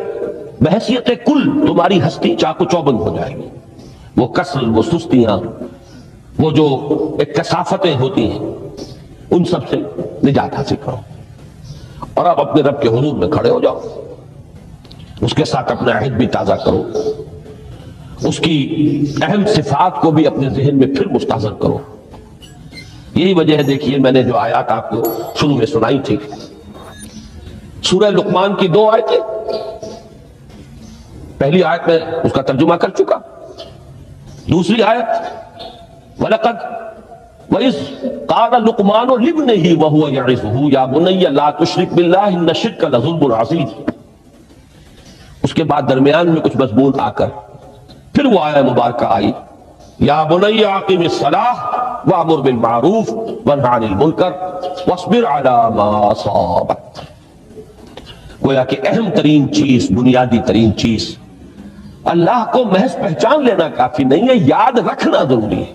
بحیثیت کل تمہاری ہستی چاق و چوبند ہو جائے گی. وہ کسل، وہ سستیاں، وہ جو ایک کثافتیں ہوتی ہیں، ان سب سے نجات حاصل کرو. اور اب اپنے رب کے حضور میں کھڑے ہو جاؤ، اس کے ساتھ اپنا عہد بھی تازہ کرو، اس کی اہم صفات کو بھی اپنے ذہن میں پھر مستحضر کرو. یہی وجہ ہے، دیکھیے میں نے جو آیات آپ کو شروع میں سنائی تھی، سورہ لقمان کی 2 آیتیں، پہلی آیت میں اس کا ترجمہ کر چکا. دوسری آیت وَلَقَدْ وَإِذْ قَالَ لُقْمَانُ لِابْنِهِ وَهُوَ يَعِظُهُ يَا بُنَيَّ لَا تُشْرِكْ بِاللَّهِ إِنَّ الشِّرْكَ لَظُلْمٌ عَظِيمٌ. اس کے بعد درمیان میں کچھ مضمون آ کر پھر وہ آیت مبارکہ آئی یا بنی اقم الصلاۃ وامر بالمعروف وانہ عن المنکر واصبر علی ما اصابک۔ گویا کہ اہم ترین چیز، بنیادی ترین چیز، اللہ کو محض پہچان لینا کافی نہیں ہے، یاد رکھنا ضروری ہے۔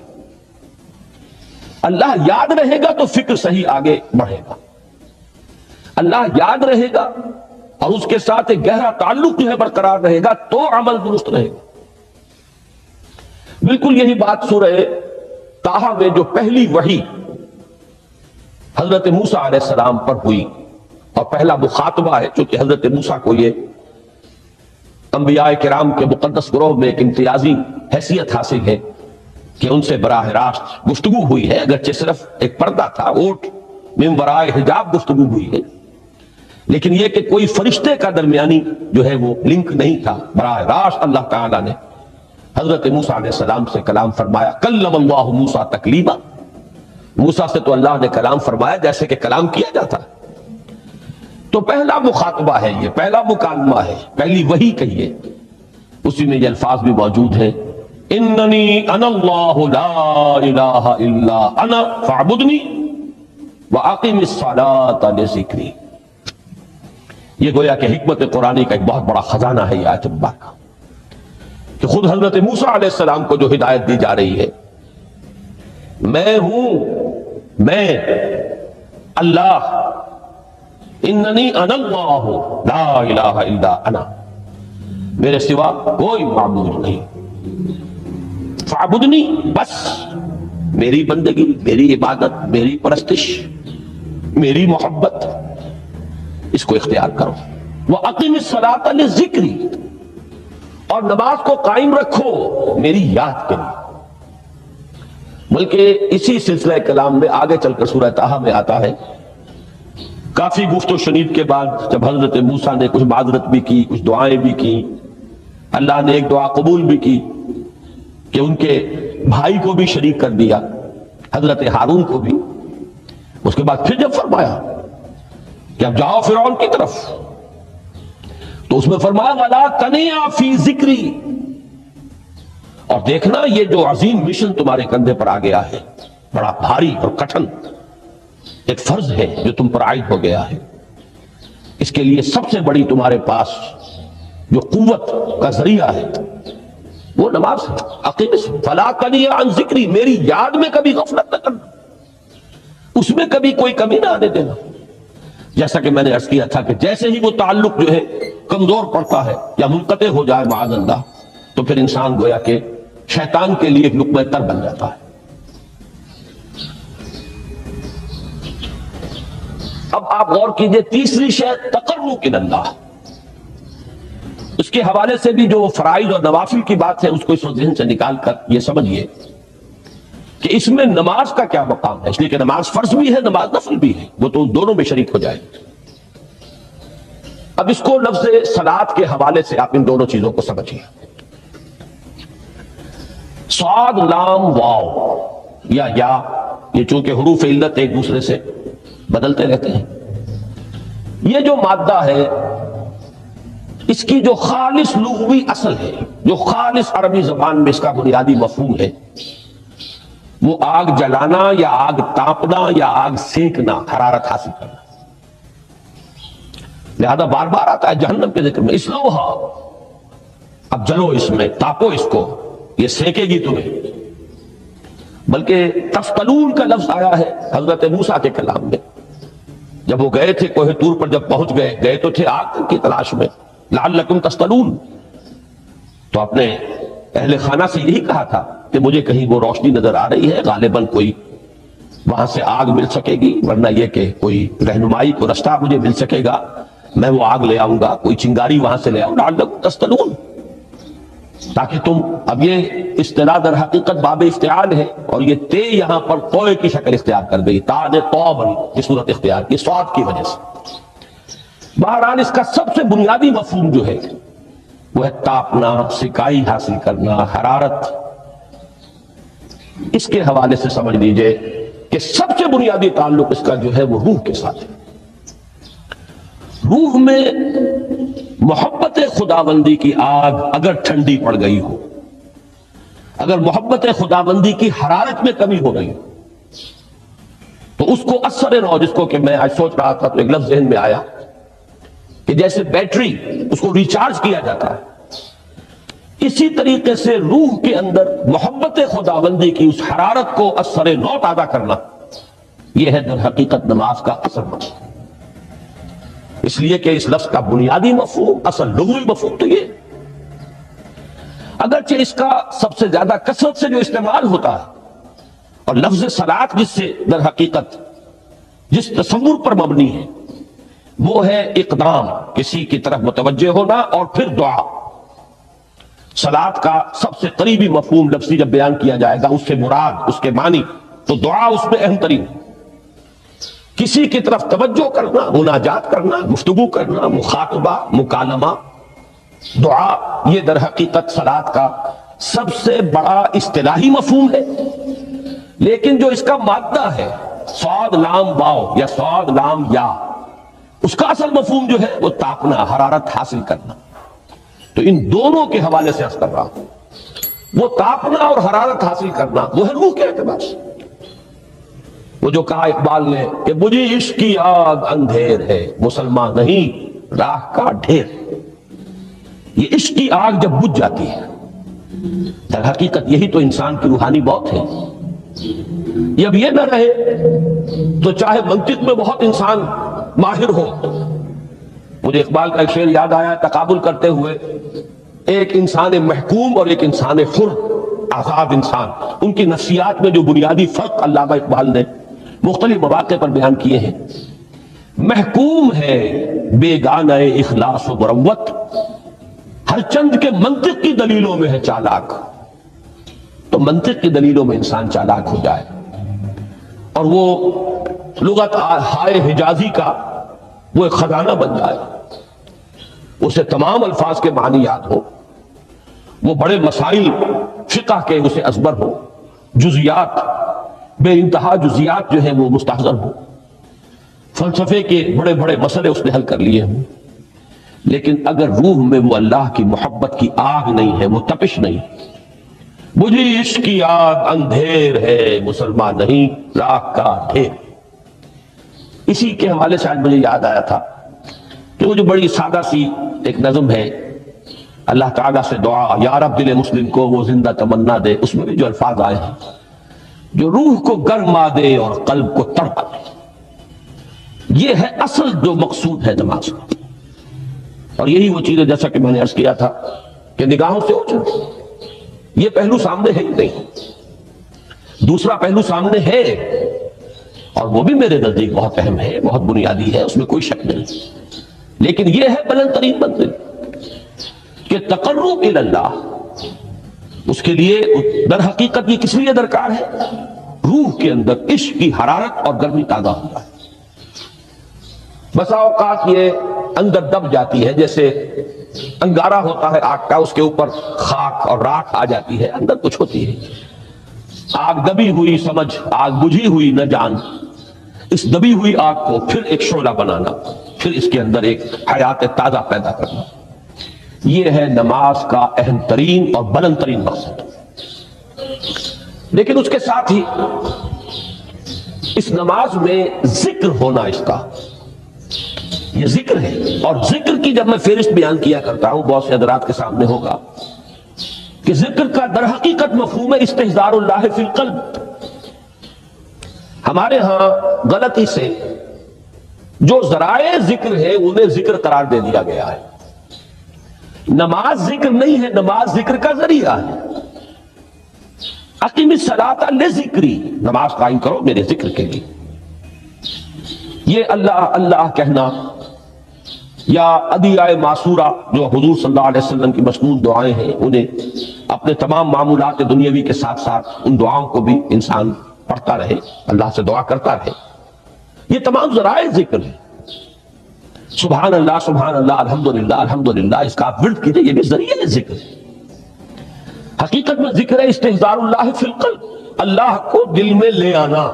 اللہ یاد رہے گا تو فکر صحیح آگے بڑھے گا، اللہ یاد رہے گا اور اس کے ساتھ ایک گہرا تعلق جو ہے برقرار رہے گا تو عمل درست رہے گا۔ بالکل یہی بات سورہ طٰہٰ میں جو پہلی وحی حضرت موسیٰ علیہ السلام پر ہوئی اور پہلا مخاطبہ ہے، چونکہ حضرت موسیٰ کو یہ انبیاء کرام کے مقدس گروہ میں ایک امتیازی حیثیت حاصل ہے کہ ان سے براہ راست گفتگو ہوئی ہے، اگرچہ صرف ایک پردہ تھا، اوٹ من ورائے حجاب گفتگو ہوئی ہے، لیکن یہ کہ کوئی فرشتے کا درمیانی جو ہے وہ لنک نہیں تھا، براہ راست اللہ تعالیٰ نے حضرت موسیٰ علیہ السلام سے کلام فرمایا۔ کلم اللہ موسیٰ تکلیما، موسیٰ سے تو اللہ نے کلام فرمایا جیسے کہ کلام کیا جاتا ہے۔ تو پہلا مخاطبہ ہے، یہ پہلا مکالمہ ہے، پہلی وحی کہیے، اسی میں یہ الفاظ بھی موجود ہیں، اننی انا اللہ لا الہ الا انا فاعبدنی واقم الصلاۃ لذکری۔ یہ گویا کہ حکمت قرآنی کا ایک بہت بڑا خزانہ ہے یہ آیت مبارکہ، کہ خود حضرت موسیٰ علیہ السلام کو جو ہدایت دی جا رہی ہے، میں ہوں، میں اللہ، اننی انا اللہ لا الہ الا انا، میرے سوا کوئی معبود نہیں، فاعبدنی، بس میری بندگی، میری عبادت، میری پرستش، میری محبت، اس کو اختیار کرو۔ وَأَقِمِ الصَّلَاةَ لِلذِّكْرِ، اور نماز کو قائم رکھو میری یاد کے لیے۔ بلکہ اسی سلسلہ کلام میں آگے چل کر سورہ طٰہٰ میں آتا ہے، کافی گفت و شنید کے بعد جب حضرت موسیٰ نے کچھ معذرت بھی کی، کچھ دعائیں بھی کی، اللہ نے ایک دعا قبول بھی کی کہ ان کے بھائی کو بھی شریک کر دیا، حضرت ہارون کو بھی۔ اس کے بعد پھر جب فرمایا کہ اب جاؤ فرعون کی طرف، تو اس میں فرمایا وَلَا تَنِعَ فِي ذِكْرِي، اور دیکھنا یہ جو عظیم مشن تمہارے کندھے پر آ گیا ہے، بڑا بھاری اور کٹھن ایک فرض ہے جو تم پر عائد ہو گیا ہے، اس کے لیے سب سے بڑی تمہارے پاس جو قوت کا ذریعہ ہے وہ نماز ہے۔ عقیم فَلَا تَنِعَ عَنْ ذِكْرِي، میری یاد میں کبھی غفلت نہ کرنا، اس میں کبھی کوئی کمی نہ آنے دینا۔ جیسا کہ میں نے عرض کیا تھا کہ جیسے ہی وہ تعلق جو ہے کمزور پڑتا ہے یا منقطع ہو جائے معاذ اللہ، تو پھر انسان گویا کہ شیطان کے لیے ایک لقمہ تر بن جاتا ہے۔ اب آپ غور کیجئے، تیسری شے تقرب الی اللہ، اس کے حوالے سے بھی جو فرائض اور نوافل کی بات ہے اس کو اس ذہن سے نکال کر یہ سمجھیے کہ اس میں نماز کا کیا مقام ہے، اس لیے کہ نماز فرض بھی ہے، نماز نفل بھی ہے، وہ تو دونوں میں شریک ہو جائے۔ اب اس کو لفظ صلاۃ کے حوالے سے آپ ان دونوں چیزوں کو سمجھیے۔ صاد لام واو یا یہ چونکہ حروف علت ایک دوسرے سے بدلتے رہتے ہیں، یہ جو مادہ ہے اس کی جو خالص لغوی اصل ہے، جو خالص عربی زبان میں اس کا بنیادی مفہوم ہے، وہ آگ جلانا یا آگ تاپنا یا آگ سینکنا، حرارت حاصل کرنا۔ لہذا بار بار آتا ہے جہنم کے ذکر میں، اسلوہا، اب جلو اس میں، تاپو اس کو، یہ سینکے گی تمہیں۔ بلکہ تفتلون کا لفظ آیا ہے حضرت موسیٰ کے کلام میں، جب وہ گئے تھے کوہ طور پر، جب پہنچ گئے تو تھے آگ کی تلاش میں، لعلکم تستلون، تو اپنے اہل خانہ سے یہی کہا تھا کہ مجھے کہیں وہ روشنی نظر آ رہی ہے، غالباً کوئی وہاں سے آگ مل سکے گی، ورنہ یہ کہ کوئی رہنمائی کو رستہ مجھے مل سکے گا، میں وہ آگ لے آؤں گا، کوئی چنگاری وہاں سے لے آؤں، لعلکم تستلون، تاکہ تم، اب یہ اصطلاح در حقیقت باب افتعال ہے، اور یہ تے یہاں پر توئے کی شکل اختیار کر گئی، تا نے تو بنی یہ صورت اختیار کی صاد کی وجہ سے۔ بہرحال اس کا سب سے بنیادی مفہوم جو ہے وہ ہے تاپنا، سکائی حاصل کرنا، حرارت۔ اس کے حوالے سے سمجھ لیجئے کہ سب سے بنیادی تعلق اس کا جو ہے وہ روح کے ساتھ ہے۔ روح میں محبت خداوندی کی آگ اگر ٹھنڈی پڑ گئی ہو، اگر محبت خداوندی کی حرارت میں کمی ہو رہی تو اس کو اثر نو، جس کو کہ میں آج سوچ رہا تھا تو ایک لفظ ذہن میں آیا کہ جیسے بیٹری اس کو ریچارج کیا جاتا ہے، اسی طریقے سے روح کے اندر محبت خداوندی کی اس حرارت کو اثر نو تازہ کرنا، یہ ہے در حقیقت نماز کا اصل مقصد۔ اس لیے کہ اس لفظ کا بنیادی مفہوم، اصل لغوی مفہوم تو یہ، اگرچہ اس کا سب سے زیادہ کثرت سے جو استعمال ہوتا ہے اور لفظ صلاۃ جس سے در حقیقت جس تصور پر مبنی ہے وہ ہے اقدام، کسی کی طرف متوجہ ہونا اور پھر دعا۔ صلاۃ کا سب سے قریبی مفہوم لفظی جب بیان کیا جائے گا، اس سے مراد، اس کے معنی تو دعا اس میں اہم ترین، کسی کی طرف توجہ کرنا، مناجات کرنا، گفتگو کرنا، مخاطبہ، مکالمہ، دعا، یہ در حقیقت صلاۃ کا سب سے بڑا اصطلاحی مفہوم ہے۔ لیکن جو اس کا مادہ ہے صاد لام واو یا صاد لام یا، اس کا اصل مفہوم جو ہے وہ تاپنا، حرارت حاصل کرنا۔ تو ان دونوں کے حوالے سے عرض کر رہا ہوں، وہ تاپنا اور حرارت حاصل کرنا وہ ہے روح کے اعتبار سے۔ وہ جو کہا اقبال نے کہ بجھی عشق کی آگ اندھیر ہے، مسلمان نہیں راہ کا ڈھیر۔ یہ عشق کی آگ جب بجھ جاتی ہے، در حقیقت یہی تو انسان کی روحانی موت ہے۔ جب یہ نہ رہے تو چاہے منطق میں بہت انسان ماہر ہو، مجھے اقبال کا ایک شعر یاد آیا تقابل کرتے ہوئے، ایک انسان محکوم اور ایک انسان حر، آزاد انسان، ان کی نفسیات میں جو بنیادی فرق علامہ اقبال نے مختلف مواقع پر بیان کیے ہیں۔ محکوم ہے بیگانہ اخلاص و مروت، ہر چند کے منطق کی دلیلوں میں ہے چالاک۔ تو منطق کی دلیلوں میں انسان چالاک ہو جائے اور وہ لغت ہائے حجازی کا وہ ایک خزانہ بن جائے، اسے تمام الفاظ کے معنی یاد ہو، وہ بڑے مسائل فقہ کے اسے ازبر ہو، جزیات، بے انتہا جزیات جو ہیں وہ مستحضر ہو، فلسفے کے بڑے بڑے مسئلے اس نے حل کر لیے ہوں، لیکن اگر روح میں وہ اللہ کی محبت کی آگ نہیں ہے، وہ تپش نہیں، بجھی عشق کی آگ اندھیر ہے، مسلمان نہیں راہ کا ڈھیر۔ اسی کے حوالے سے آج مجھے یاد آیا تھا کہ وہ جو بڑی سادہ سی ایک نظم ہے، اللہ تعالیٰ سے دعا یا رب دل مسلم کو وہ زندہ تمنا دے، اس میں بھی جو الفاظ آئے ہیں جو روح کو گرما دے اور قلب کو تڑپا دے، یہ ہے اصل جو مقصود ہے نماز کا۔ اور یہی وہ چیز ہے جیسا کہ میں نے عرض کیا تھا کہ نگاہوں سے اوجھل، یہ پہلو سامنے ہے ہی نہیں، دوسرا پہلو سامنے ہے اور وہ بھی میرے نزدیک بہت اہم ہے، بہت بنیادی ہے، اس میں کوئی شک نہیں، لیکن یہ ہے بلند ترین منزل کہ تقرب الی اللہ۔ اس کے لیے در حقیقت یہ کس لیے درکار ہے؟ روح کے اندر عشق کی حرارت اور گرمی تازہ ہوتا ہے۔ بسا اوقات یہ اندر دب جاتی ہے، جیسے انگارہ ہوتا ہے آگ کا، اس کے اوپر خاک اور راکھ آ جاتی ہے، اندر کچھ ہوتی ہے، آگ دبی ہوئی سمجھ، آگ بجھی ہوئی نہ جان، اس دبی ہوئی آگ کو پھر ایک شعلہ بنانا، پھر اس کے اندر ایک حیات تازہ پیدا کرنا، یہ ہے نماز کا اہم ترین اور بلند ترین مقصد۔ لیکن اس کے ساتھ ہی اس نماز میں ذکر ہونا، اس کا یہ ذکر ہے، اور ذکر کی جب میں فہرست بیان کیا کرتا ہوں بہت سے حضرات کے سامنے ہوگا کہ ذکر کا در حقیقت مفہوم ہے استحضار اللہ فی القلب۔ ہمارے ہاں غلطی سے جو ذرائع ذکر ہے انہیں ذکر قرار دے دیا گیا ہے۔ نماز ذکر نہیں ہے، نماز ذکر کا ذریعہ ہے۔ اقیم الصلاۃ لذکری، نماز قائم کرو میرے ذکر کے لیے۔ یہ اللہ اللہ کہنا یا ادعیہ معصورہ جو حضور صلی اللہ علیہ وسلم کی مسنون دعائیں ہیں، انہیں اپنے تمام معمولات دنیاوی کے ساتھ ساتھ ان دعاؤں کو بھی انسان پڑھتا رہے، اللہ سے دعا کرتا رہے، یہ تمام ذرائع ذکر ہیں۔ سبحان اللہ الحمدللہ الحمدللہ، اس کا آپ ورد کیجئے، یہ بھی ذریعہ ذکر ہے۔ حقیقت میں ذکر ہے استحضار اللہ فی القلب، اللہ کو دل میں لے آنا،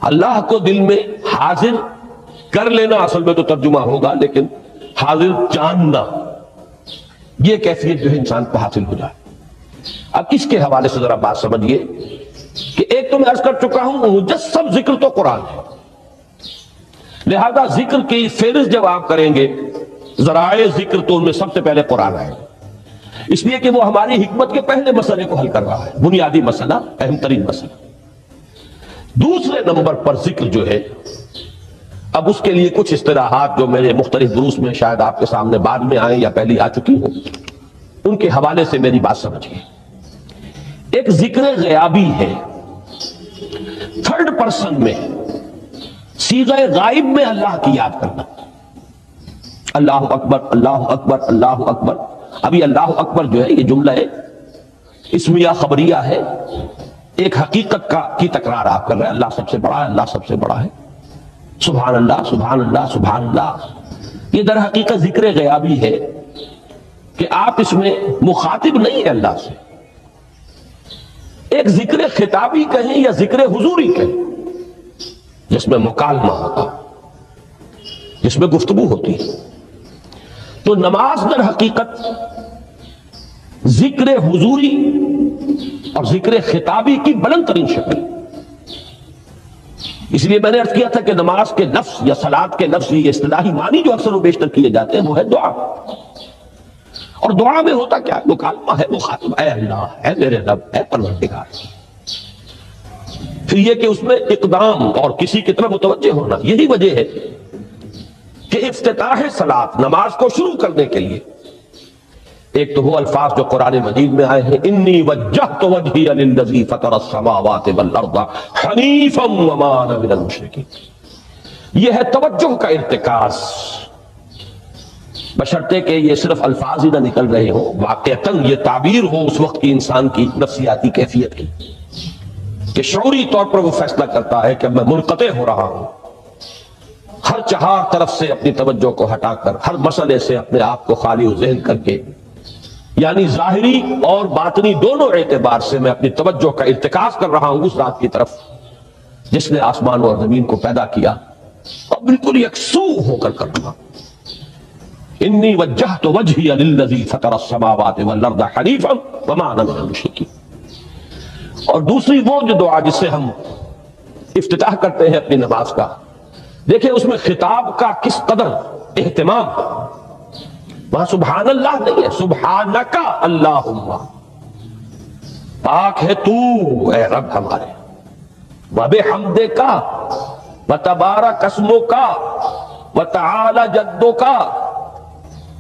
اللہ کو دل میں حاضر کر لینا، اصل میں تو ترجمہ ہوگا، لیکن حاضر جاننا، یہ کیفیت جو ہے انسان کو حاصل ہو جائے۔ اب اس کے حوالے سے ذرا بات سمجھیے کہ ایک تو میں عرض کر چکا ہوں مجسم ذکر تو قرآن ہے، لہذا ذکر کی فہرست جب آپ کریں گے ذرائع ذکر تو ان میں سب سے پہلے قرآن ہے، اس لیے کہ وہ ہماری حکمت کے پہلے مسئلے کو حل کر رہا ہے، بنیادی مسئلہ، اہم ترین مسئلہ۔ دوسرے نمبر پر ذکر جو ہے، اب اس کے لیے کچھ اصطلاحات جو میرے مختلف دروس میں شاید آپ کے سامنے بعد میں آئیں یا پہلی آ چکی ہوں، ان کے حوالے سے میری بات سمجھیے۔ ایک ذکر غیابی ہے، تھرڈ پرسن میں، صیغہ غائب میں اللہ کی یاد کرنا، اللہ اکبر اللہ اکبر اللہ اکبر۔ ابھی اللہ اکبر جو ہے یہ جملہ ہے اسمیہ خبریہ ہے، ایک حقیقت کی تکرار آپ کر رہے ہیں، اللہ سب سے بڑا ہے، اللہ سب سے بڑا ہے، سبحان اللہ سبحان اللہ سبحان اللہ۔ یہ در حقیقت ذکر غیابی ہے کہ آپ اس میں مخاطب نہیں ہے اللہ سے، ایک ذکر خطابی کہیں یا ذکر حضوری کہیں جس میں مکالمہ ہوتا، جس میں گفتگو ہوتی ہے۔ تو نماز در حقیقت ذکر حضوری اور ذکر خطابی کی بلند ترین شکل، اس لیے میں نے عرض کیا تھا کہ نماز کے لفظ یا صلاۃ کے لفظ، یہ اصطلاحی معنی جو اکثر و بیشتر کیے جاتے ہیں وہ ہے دعا، اور دعا میں ہوتا کیا ہے؟ مکالمہ ہے، مخاطب، اے اللہ، اے میرے رب، اے پروردگار۔ پھر یہ کہ اس میں اقدام اور کسی کی طرف متوجہ ہونا، یہی وجہ ہے کہ افتتاح صلاۃ، نماز کو شروع کرنے کے لیے ایک تو وہ الفاظ جو قرآن مجید میں آئے ہیں، انی وجہت وجہی للذی فطر السماوات والارض حنیفا وما انا من المشرکین۔ یہ ہے توجہ کا ارتکاز، بشرطے کہ یہ صرف الفاظ ہی نہ نکل رہے ہوں، واقعتاً یہ تعبیر ہو اس وقت کی انسان کی نفسیاتی کیفیت کی، کہ شعوری طور پر وہ فیصلہ کرتا ہے کہ میں منقطع ہو رہا ہوں، ہر چہار طرف سے اپنی توجہ کو ہٹا کر، ہر مسئلے سے اپنے آپ کو خالی و ذہن کر کے، یعنی ظاہری اور باطنی دونوں اعتبار سے میں اپنی توجہ کا ارتکاز کر رہا ہوں اس ذات کی طرف جس نے آسمان اور زمین کو پیدا کیا، اور بالکل یکسو ہو کر رہا ہوں۔ انی وجہت وجہی للذی فطر السماوات والارض حنیفا وما انا من المشرکین۔ اور دوسری وہ جو دعا جس سے ہم افتتاح کرتے ہیں اپنی نماز کا، دیکھیں اس میں خطاب کا کس قدر اہتمام، وہاں سبحان اللہ نہیں ہے، سبحانک اللہم، پاک ہے تو اے رب ہمارے، وبحمدک وتبارک اسمک وتعالی جدک۔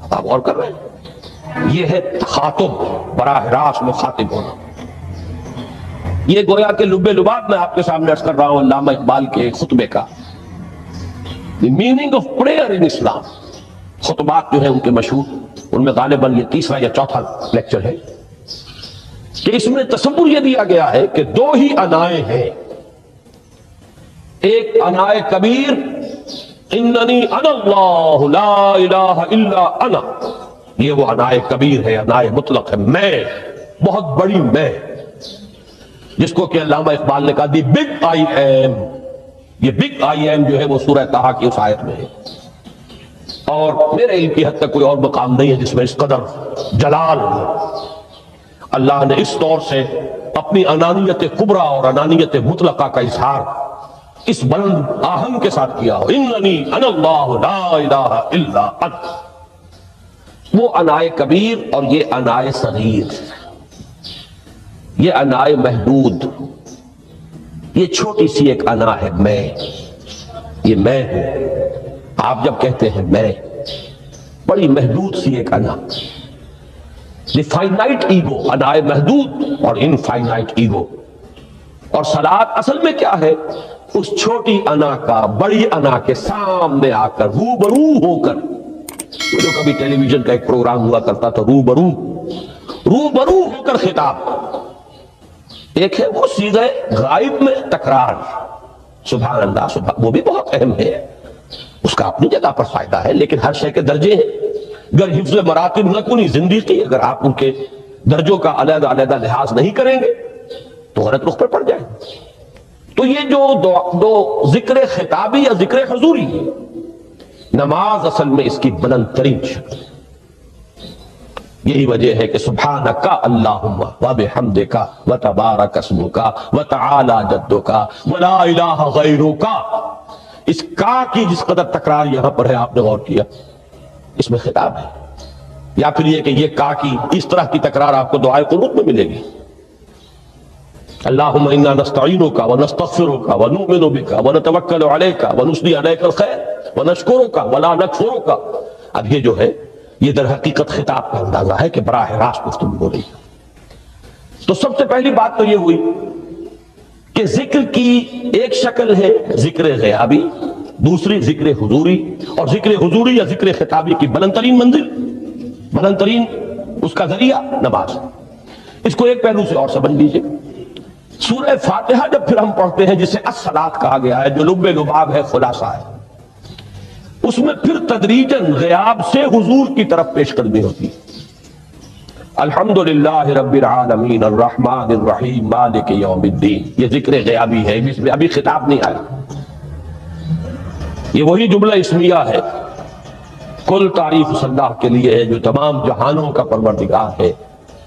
آپ غور کر رہے ہیں، یہ ہے خاطب، براہ راست مخاطب ہونا۔ یہ گویا کہ لب لباب میں آپ کے سامنے عرض کر رہا ہوں علامہ اقبال کے خطبے کا، The meaning of prayer in Islam۔ خطبات جو ہیں ان کے مشہور، ان میں غالباً یہ تیسرا یا چوتھا لیکچر ہے کہ اس میں تصور یہ دیا گیا ہے کہ دو ہی انائیں ہیں، ایک انائے کبیر اننی انا اللہ لا الہ الا انا، یہ وہ انائے کبیر ہے، انائے مطلق ہے، میں، بہت بڑی میں، جس کو کہ علامہ اقبال نے کہا دی بگ آئی ایم۔ یہ بگ آئی ایم جو ہے وہ سورہ طٰہٰ کی اس آیت میں ہے، اور میرے علم کی حد تک کوئی اور مقام نہیں ہے جس میں اس قدر جلال اللہ نے اس طور سے اپنی انانیت کبریٰ اور انانیت مطلقہ کا اظہار اس بلند آہنگ کے ساتھ کیا ہو، اننی انا اللہ لا الہ الا انا۔ وہ انائے کبیر اور یہ انائے صغیر، یہ انائے محدود، یہ چھوٹی سی ایک انا ہے، میں، یہ میں ہوں۔ آپ جب کہتے ہیں میں، بڑی محدود سی ایک انا، دی فائنائٹ ایگو، انائے محدود اور انفائنائٹ ایگو۔ اور صلاۃ اصل میں کیا ہے؟ اس چھوٹی انا کا بڑی انا کے سامنے آ کر، روبرو ہو کر، جو کبھی ٹیلی ویژن کا ایک پروگرام ہوا کرتا تھا، روبرو ہو کر خطاب۔ ایک ہے وہ صیغہ غائب میں تکرار، سبحان اللہ سبحان، وہ بھی بہت اہم ہے، اس کا اپنی جگہ پر فائدہ ہے، لیکن ہر شے کے درجے ہیں۔ اگر حفظ مراتب نہ کنی زندگی، اگر آپ ان کے درجوں کا علیحدہ علیحدہ لحاظ نہیں کریں گے تو غلط رخ پر پڑ جائیں۔ تو یہ جو دو ذکر خطابی یا ذکر حضوری ہے، نماز اصل میں اس کی بلند ترین شکل۔ یہی وجہ ہے کہ سبحانک اللہم وبحمدک وتبارک اسمک وتعالی جدک ولا الہ غیرک. اس کا کی جس قدر تکرار یہاں پر ہے آپ نے غور کیا، اس میں خطاب ہے. یا پھر یہ کہ یہ کا کی اس طرح کی تکرار آپ کو دعائے قنوت میں ملے گی. اللہم انا نستعینک ونستغفرک ونؤمن بک ونتوکل علیک ونثنی علیک الخیر ونشکرک ولا نکفرک. اب یہ جو ہے یہ در حقیقت خطاب کا اندازہ ہے کہ براہ راست گفتگو ہو رہی ہے. تو سب سے پہلی بات تو یہ ہوئی کہ ذکر کی ایک شکل ہے ذکر غیابی، دوسری ذکر حضوری، اور ذکر حضوری یا ذکر خطابی کی بلند ترین منزل، بلند ترین اس کا ذریعہ نماز. اس کو ایک پہلو سے اور سمجھ لیجئے. سورہ فاتحہ جب پھر ہم پڑھتے ہیں جسے الصلاۃ کہا گیا ہے، جو لب لباب ہے، خلاصہ ہے، اس میں پھر تدریجاً غیاب سے حضور کی طرف پیش قدمی ہوتی ہے. الحمدللہ رب العالمین الرحمن الرحیم مالک یوم الدین. یہ ذکر غیابی ہے، اس میں ابھی خطاب نہیں آیا. یہ وہی جملہ اسمیہ ہے. کل تعریف اس اللہ کے لیے ہے جو تمام جہانوں کا پروردگار ہے،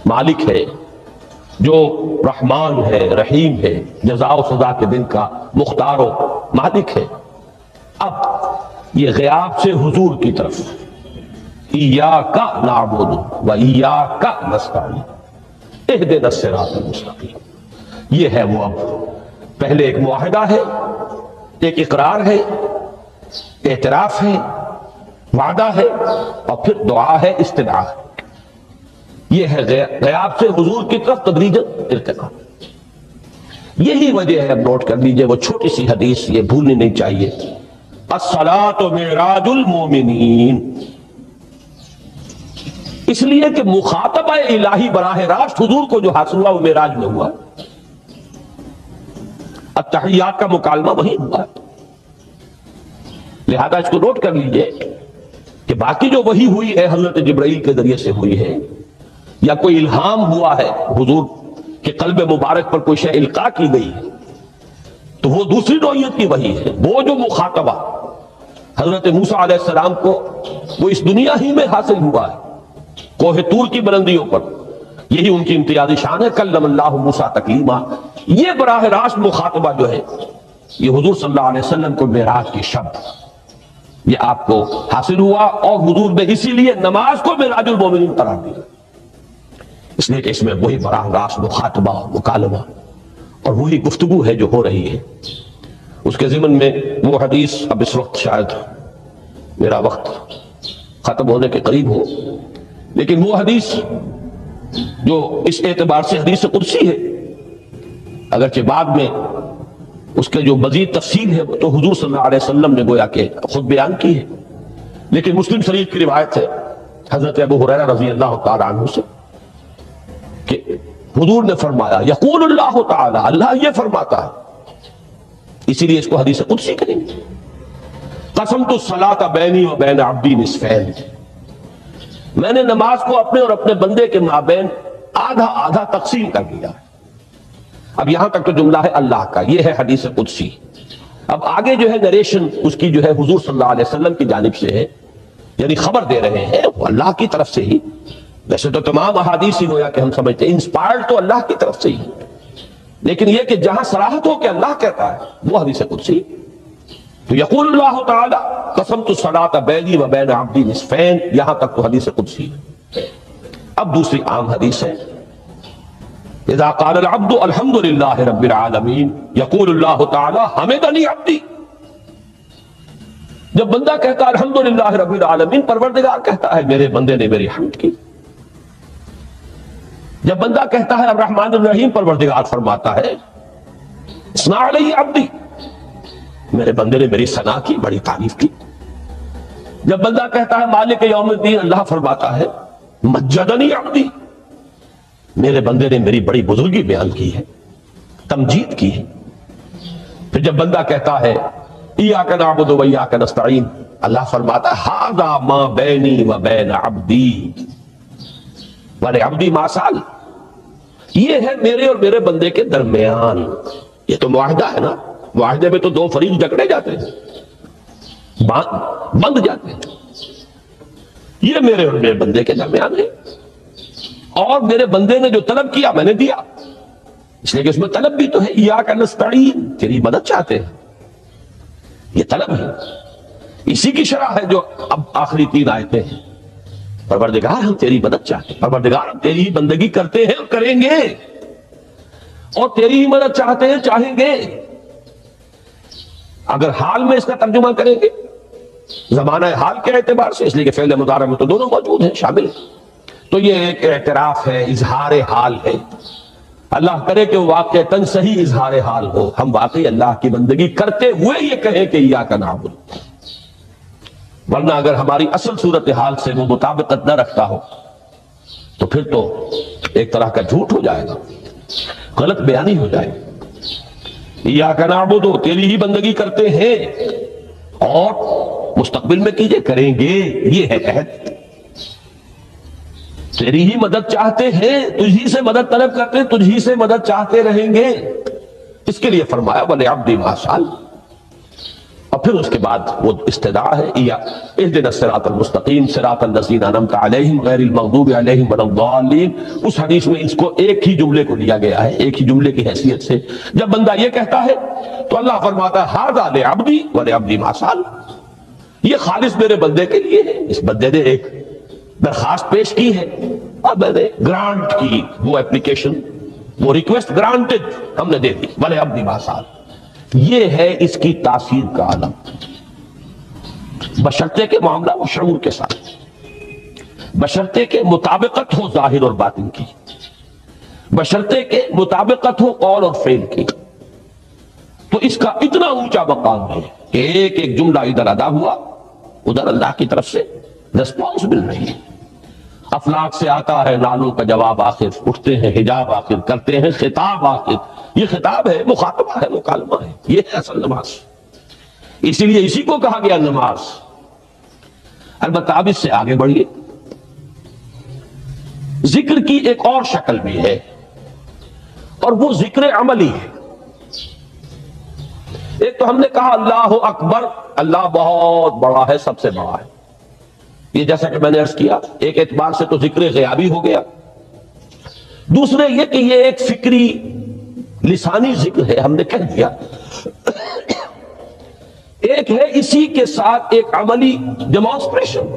مالک ہے، جو رحمان ہے، رحیم ہے، جزا و سزا کے دن کا مختار و مالک ہے. اب یہ غیاب سے حضور کی طرف ایاک نعبد و ایاک نستعین اہدنا الصراط المستقیم. یہ ہے وہ. اب پہلے ایک معاہدہ ہے، ایک اقرار ہے، اعتراف ہے، وعدہ ہے، اور پھر دعا ہے، استدعا ہے. یہ ہے غیاب سے حضور کی طرف تدریجاً ارتقا. یہی وجہ ہے، اب نوٹ کر لیجئے وہ چھوٹی سی حدیث، یہ بھولنی نہیں چاہیے. الصلاۃ معراج المومنین. اس لیے کہ مخاطبہ الہی براہ راست حضور کو جو حاصل ہوا وہ معراج میں ہوا. التحیات کا مکالمہ وہی ہوا. لہذا اس کو نوٹ کر لیجئے کہ باقی جو وحی ہوئی ہے حضرت جبرائیل کے ذریعے سے ہوئی ہے، یا کوئی الہام ہوا ہے حضور کے قلب مبارک پر کوئی شے القاء کی گئی ہے، تو وہ دوسری نوعیت کی وحی ہے. وہ جو مخاطبہ حضرت موسیٰ علیہ السلام کو وہ اس دنیا ہی میں حاصل ہوا ہے کوہ طور کی بلندیوں پر، یہی ان کی امتیازی شان ہے. کلم اللہ موسیٰ تکلیما. یہ براہ راست مخاطبہ جو ہے یہ حضور صلی اللہ علیہ وسلم کو معراج کی شب یہ آپ کو حاصل ہوا، اور حضور نے اسی لیے نماز کو معراج المومنین قرار دیا، اس لیے کہ اس میں وہی براہ راست مخاطبہ، مکالمہ اور وہی گفتگو ہے جو ہو رہی ہے. اس کے ضمن میں وہ حدیث، اب اس وقت شاید میرا وقت ختم ہونے کے قریب ہو، لیکن وہ حدیث جو اس اعتبار سے حدیث قدسی ہے، اگرچہ بعد میں اس کے جو مزید تفصیل ہے وہ تو حضور صلی اللہ علیہ وسلم نے گویا کہ خود بیان کی ہے، لیکن مسلم شریف کی روایت ہے حضرت ابو ہریرہ رضی اللہ تعالی عنہ سے کہ حضور نے فرمایا، یقول اللہ تعالی، اللہ یہ فرماتا ہے، اسی لیے اس کو حدیث قدسی کریں گے. قسمت الصلاۃ بینی و بین عبدی نصفین. میں نے نماز کو اپنے اور اپنے بندے کے مابین آدھا آدھا تقسیم کر دیا. اب یہاں تک تو جملہ ہے اللہ کا، یہ ہے حدیث قدسی. اب آگے جو ہے نریشن اس کی جو ہے حضور صلی اللہ علیہ وسلم کی جانب سے ہے، یعنی خبر دے رہے ہیں وہ اللہ کی طرف سے ہی. ویسے تو تمام احادیث ہی گویا کہ ہم سمجھتے ہیں انسپائرڈ تو اللہ کی طرف سے ہی، لیکن یہ کہ جہاں صراحت ہو کہ اللہ کہتا ہے وہ حدیث قدسی. تو یقول اللہ تعالی قسمت الصلاۃ بینی و بین عبدی نصفین، یہاں تک تو حدیث قدسی ہے. اب دوسری عام حدیث ہے، اذا قال العبد الحمد للہ رب العالمین یقول اللہ تعالی حمدنی عبدی. جب بندہ کہتا ہے الحمدللہ رب العالمین، پروردگار کہتا ہے میرے بندے نے میری حمد کی. جب بندہ کہتا ہے الرحمن الرحیم، پروردگار فرماتا ہے اثنا علی عبدی، میرے بندے نے میری ثنا کی، بڑی تعریف کی. جب بندہ کہتا ہے مالک یوم الدین، اللہ فرماتا ہے مجدنی عبدی، میرے بندے نے میری بڑی بزرگی بیان کی ہے، تمجید کی ہے. پھر جب بندہ کہتا ہے ایاک نعبد و ایاک نستعین، اللہ فرماتا ہے ھذا ما بینی و بین عبدی ولعبدی ما سأل، یہ ہے میرے اور میرے بندے کے درمیان. یہ تو معاہدہ ہے نا، معاہدے میں تو دو فریق جکڑے جاتے ہیں، بند جاتے ہیں. یہ میرے اور میرے بندے کے درمیان ہے. اور میرے بندے نے جو طلب کیا میں نے دیا، اس لیے کہ اس میں طلب بھی تو ہے، ایاک نستعین، تیری مدد چاہتے ہیں، یہ طلب ہے، اسی کی شرح ہے جو اب آخری 3 آیتیں ہیں۔ پروردگار ہم تیری مدد چاہتے ہیں، پروردگار ہم تیری ہی بندگی کرتے ہیں اور کریں گے، اور تیری ہی مدد چاہتے ہیں، چاہیں گے۔ اگر حال میں اس کا ترجمہ کریں گے زمانہ حال کے اعتبار سے، اس لیے کہ فعل مضارع میں تو دونوں موجود ہیں، شامل ہیں، تو یہ ایک اعتراف ہے، اظہار حال ہے۔ اللہ کرے کہ وہ واقعتاً صحیح اظہار حال ہو، ہم واقعی اللہ کی بندگی کرتے ہوئے یہ کہیں کہ ایاک نعبد، ورنہ اگر ہماری اصل صورتحال سے وہ مطابقت نہ رکھتا ہو تو پھر تو ایک طرح کا جھوٹ ہو جائے گا، غلط بیانی ہو جائے گی۔ ایاک نعبد، تیری ہی بندگی کرتے ہیں، اور مستقبل میں کیجئے، کریں گے، یہ ہے عہد۔ تیری ہی مدد چاہتے ہیں، تجھی سے مدد طلب کرتے ہیں، تجھی سے مدد چاہتے رہیں گے، اس کے لیے فرمایا وَلِعَبْدِ مَا سَأَلَ۔ اور پھر اس کے بعد وہ استدعا ہے، اهدنا الصراط المستقیم صراط الذین انعمت علیہم غیر المغضوب علیہم ولا الضالین۔ اس حدیث میں اس کو ایک ہی جملے کو لیا گیا ہے، ایک ہی جملے کی حیثیت سے۔ جب بندہ یہ کہتا ہے تو اللہ فرماتا ہے ھذا لعبدی ولعبدی ما سأل، یہ خالص میرے بندے کے لیے ہے۔ اس بندے نے ایک درخواست پیش کی ہے اور میں نے گرانٹ کی، وہ اپلیکیشن، وہ ریکویسٹ گرانٹڈ، ہم نے دے دی، ولعبدی ما سأل۔ یہ ہے اس کی تاثیر کا عالم، بشرطے کے معاملہ و شعور کے ساتھ، بشرطے کے مطابقت ہو ظاہر اور باطن کی، بشرطے کے مطابقت ہو قول اور فعل کی، تو اس کا اتنا اونچا مقام ہے کہ ایک ایک جملہ ادھر ادا ہوا، ادھر اللہ کی طرف سے رسپانس مل رہی ہے۔ افلاک سے آتا ہے نالوں کا جواب آخر، اٹھتے ہیں حجاب آخر، کرتے ہیں خطاب آخر، یہ خطاب ہے، مخاطبہ ہے، مکالمہ ہے، یہ ہے اصل نماز۔ اسی لیے اسی کو کہا گیا نماز۔ البتہ اب اس سے آگے بڑھیے، ذکر کی ایک اور شکل بھی ہے، اور وہ ذکر عملی ہے۔ ایک تو ہم نے کہا اللہ اکبر، اللہ بہت بڑا ہے، سب سے بڑا ہے، یہ جیسا کہ میں نے عرض کیا ایک اعتبار سے تو ذکر غیابی ہو گیا۔ دوسرے یہ کہ یہ ایک فکری لسانی ذکر ہے، ہم نے کہہ دیا۔ ایک ہے اسی کے ساتھ ایک عملی ڈیمانسٹریشن،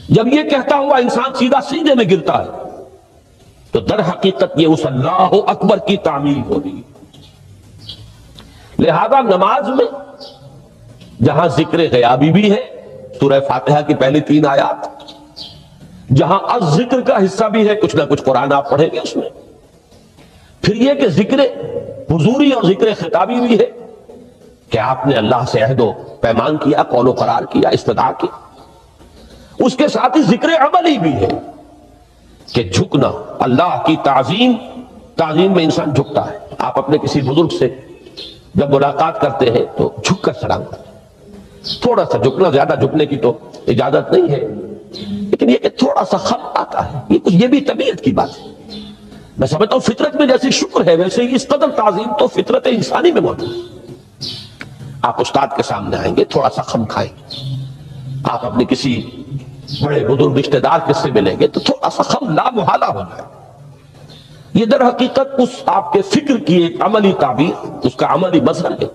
جب یہ کہتا ہوا انسان سیدھا سجدے میں گرتا ہے تو در حقیقت یہ اس اللہ اکبر کی تعمیل ہو رہی ہے۔ لہذا نماز میں جہاں ذکر غیابی بھی ہے، سورہ فاتحہ کی پہلی 3 آیات، جہاں الذکر کا حصہ بھی ہے، کچھ نہ کچھ قرآن آپ پڑھیں گے اس میں، پھر یہ کہ ذکر حضوری اور ذکر خطابی بھی ہے کہ آپ نے اللہ سے عہد و پیمان کیا، قول و قرار کیا، استدعا کی۔ اس کے ساتھ ہی ذکر عملی بھی ہے کہ جھکنا، اللہ کی تعظیم، تعظیم میں انسان جھکتا ہے۔ آپ اپنے کسی بزرگ سے جب ملاقات کرتے ہیں تو جھک کر سلام کرتے ہیں، تھوڑا سا جھکنا، زیادہ جھکنے کی تو اجازت نہیں ہے، لیکن یہ کہ تھوڑا سا خم آتا ہے، یہ بھی طبیعت کی بات ہے۔ میں سمجھتا ہوں فطرت میں جیسے شکر ہے ویسے ہی اس قدر تعظیم تو فطرت انسانی میں موجود ہے۔ آپ استاد کے سامنے آئیں گے، تھوڑا سا خم کھائیں گے، آپ اپنے کسی بڑے بزرگ رشتہ دار کے سے ملیں گے تو تھوڑا سا خم لا محالہ ہو جائے۔ یہ در حقیقت اس آپ کے فکر کی ایک عملی تعبیر، اس کا عملی مظہر ہے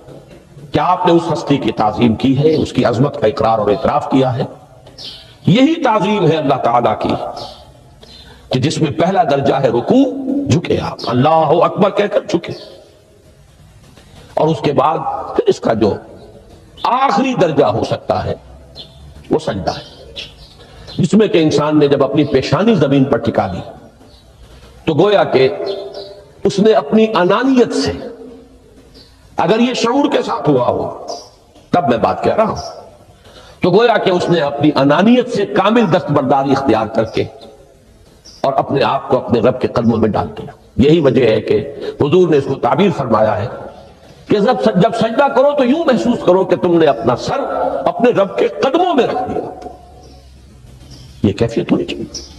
کہ آپ نے اس ہستی کی تعظیم کی ہے، اس کی عظمت کا اقرار اور اعتراف کیا ہے۔ یہی تعظیم ہے اللہ تعالیٰ کی کہ جس میں پہلا درجہ ہے رکوع، جھکے آپ، اللہ اکبر کہہ کر جھکے، اور اس کے بعد پھر اس کا جو آخری درجہ ہو سکتا ہے وہ سجدہ ہے، جس میں کہ انسان نے جب اپنی پیشانی زمین پر ٹکا دی تو گویا کہ اس نے اپنی انانیت سے، اگر یہ شعور کے ساتھ ہوا ہو تب میں بات کہہ رہا ہوں، تو گویا کہ اس نے اپنی انانیت سے کامل دستبرداری اختیار کر کے اور اپنے آپ کو اپنے رب کے قدموں میں ڈال دیا۔ یہی وجہ ہے کہ حضور نے اس کو تعبیر فرمایا ہے کہ جب سجدہ کرو تو یوں محسوس کرو کہ تم نے اپنا سر اپنے رب کے قدموں میں رکھ دیا۔ یہ کیفیت ہونی چاہیے۔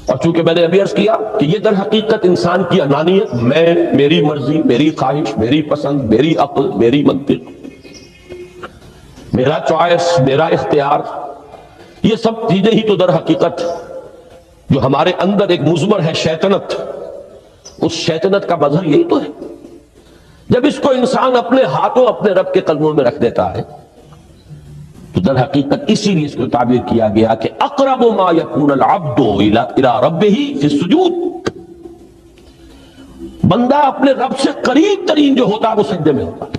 اور چونکہ میں نے ابھی عرض کیا کہ یہ در حقیقت انسان کی انانیت، میں، میری مرضی، میری خواہش، میری پسند، میری عقل، میری منطق، میرا چوائس، میرا اختیار، یہ سب چیزیں ہی تو در حقیقت جو ہمارے اندر ایک مضمر ہے شیطنت، اس شیطنت کا مظہر یہی تو ہے۔ جب اس کو انسان اپنے ہاتھوں اپنے رب کے قدموں میں رکھ دیتا ہے تو در حقیقت اسی لیے اس کو تعبیر کیا گیا کہ اقرب ما یکون العبد الی ربہ فی السجود، بندہ اپنے رب سے قریب ترین جو ہوتا ہے وہ سجدے میں ہوتا ہے۔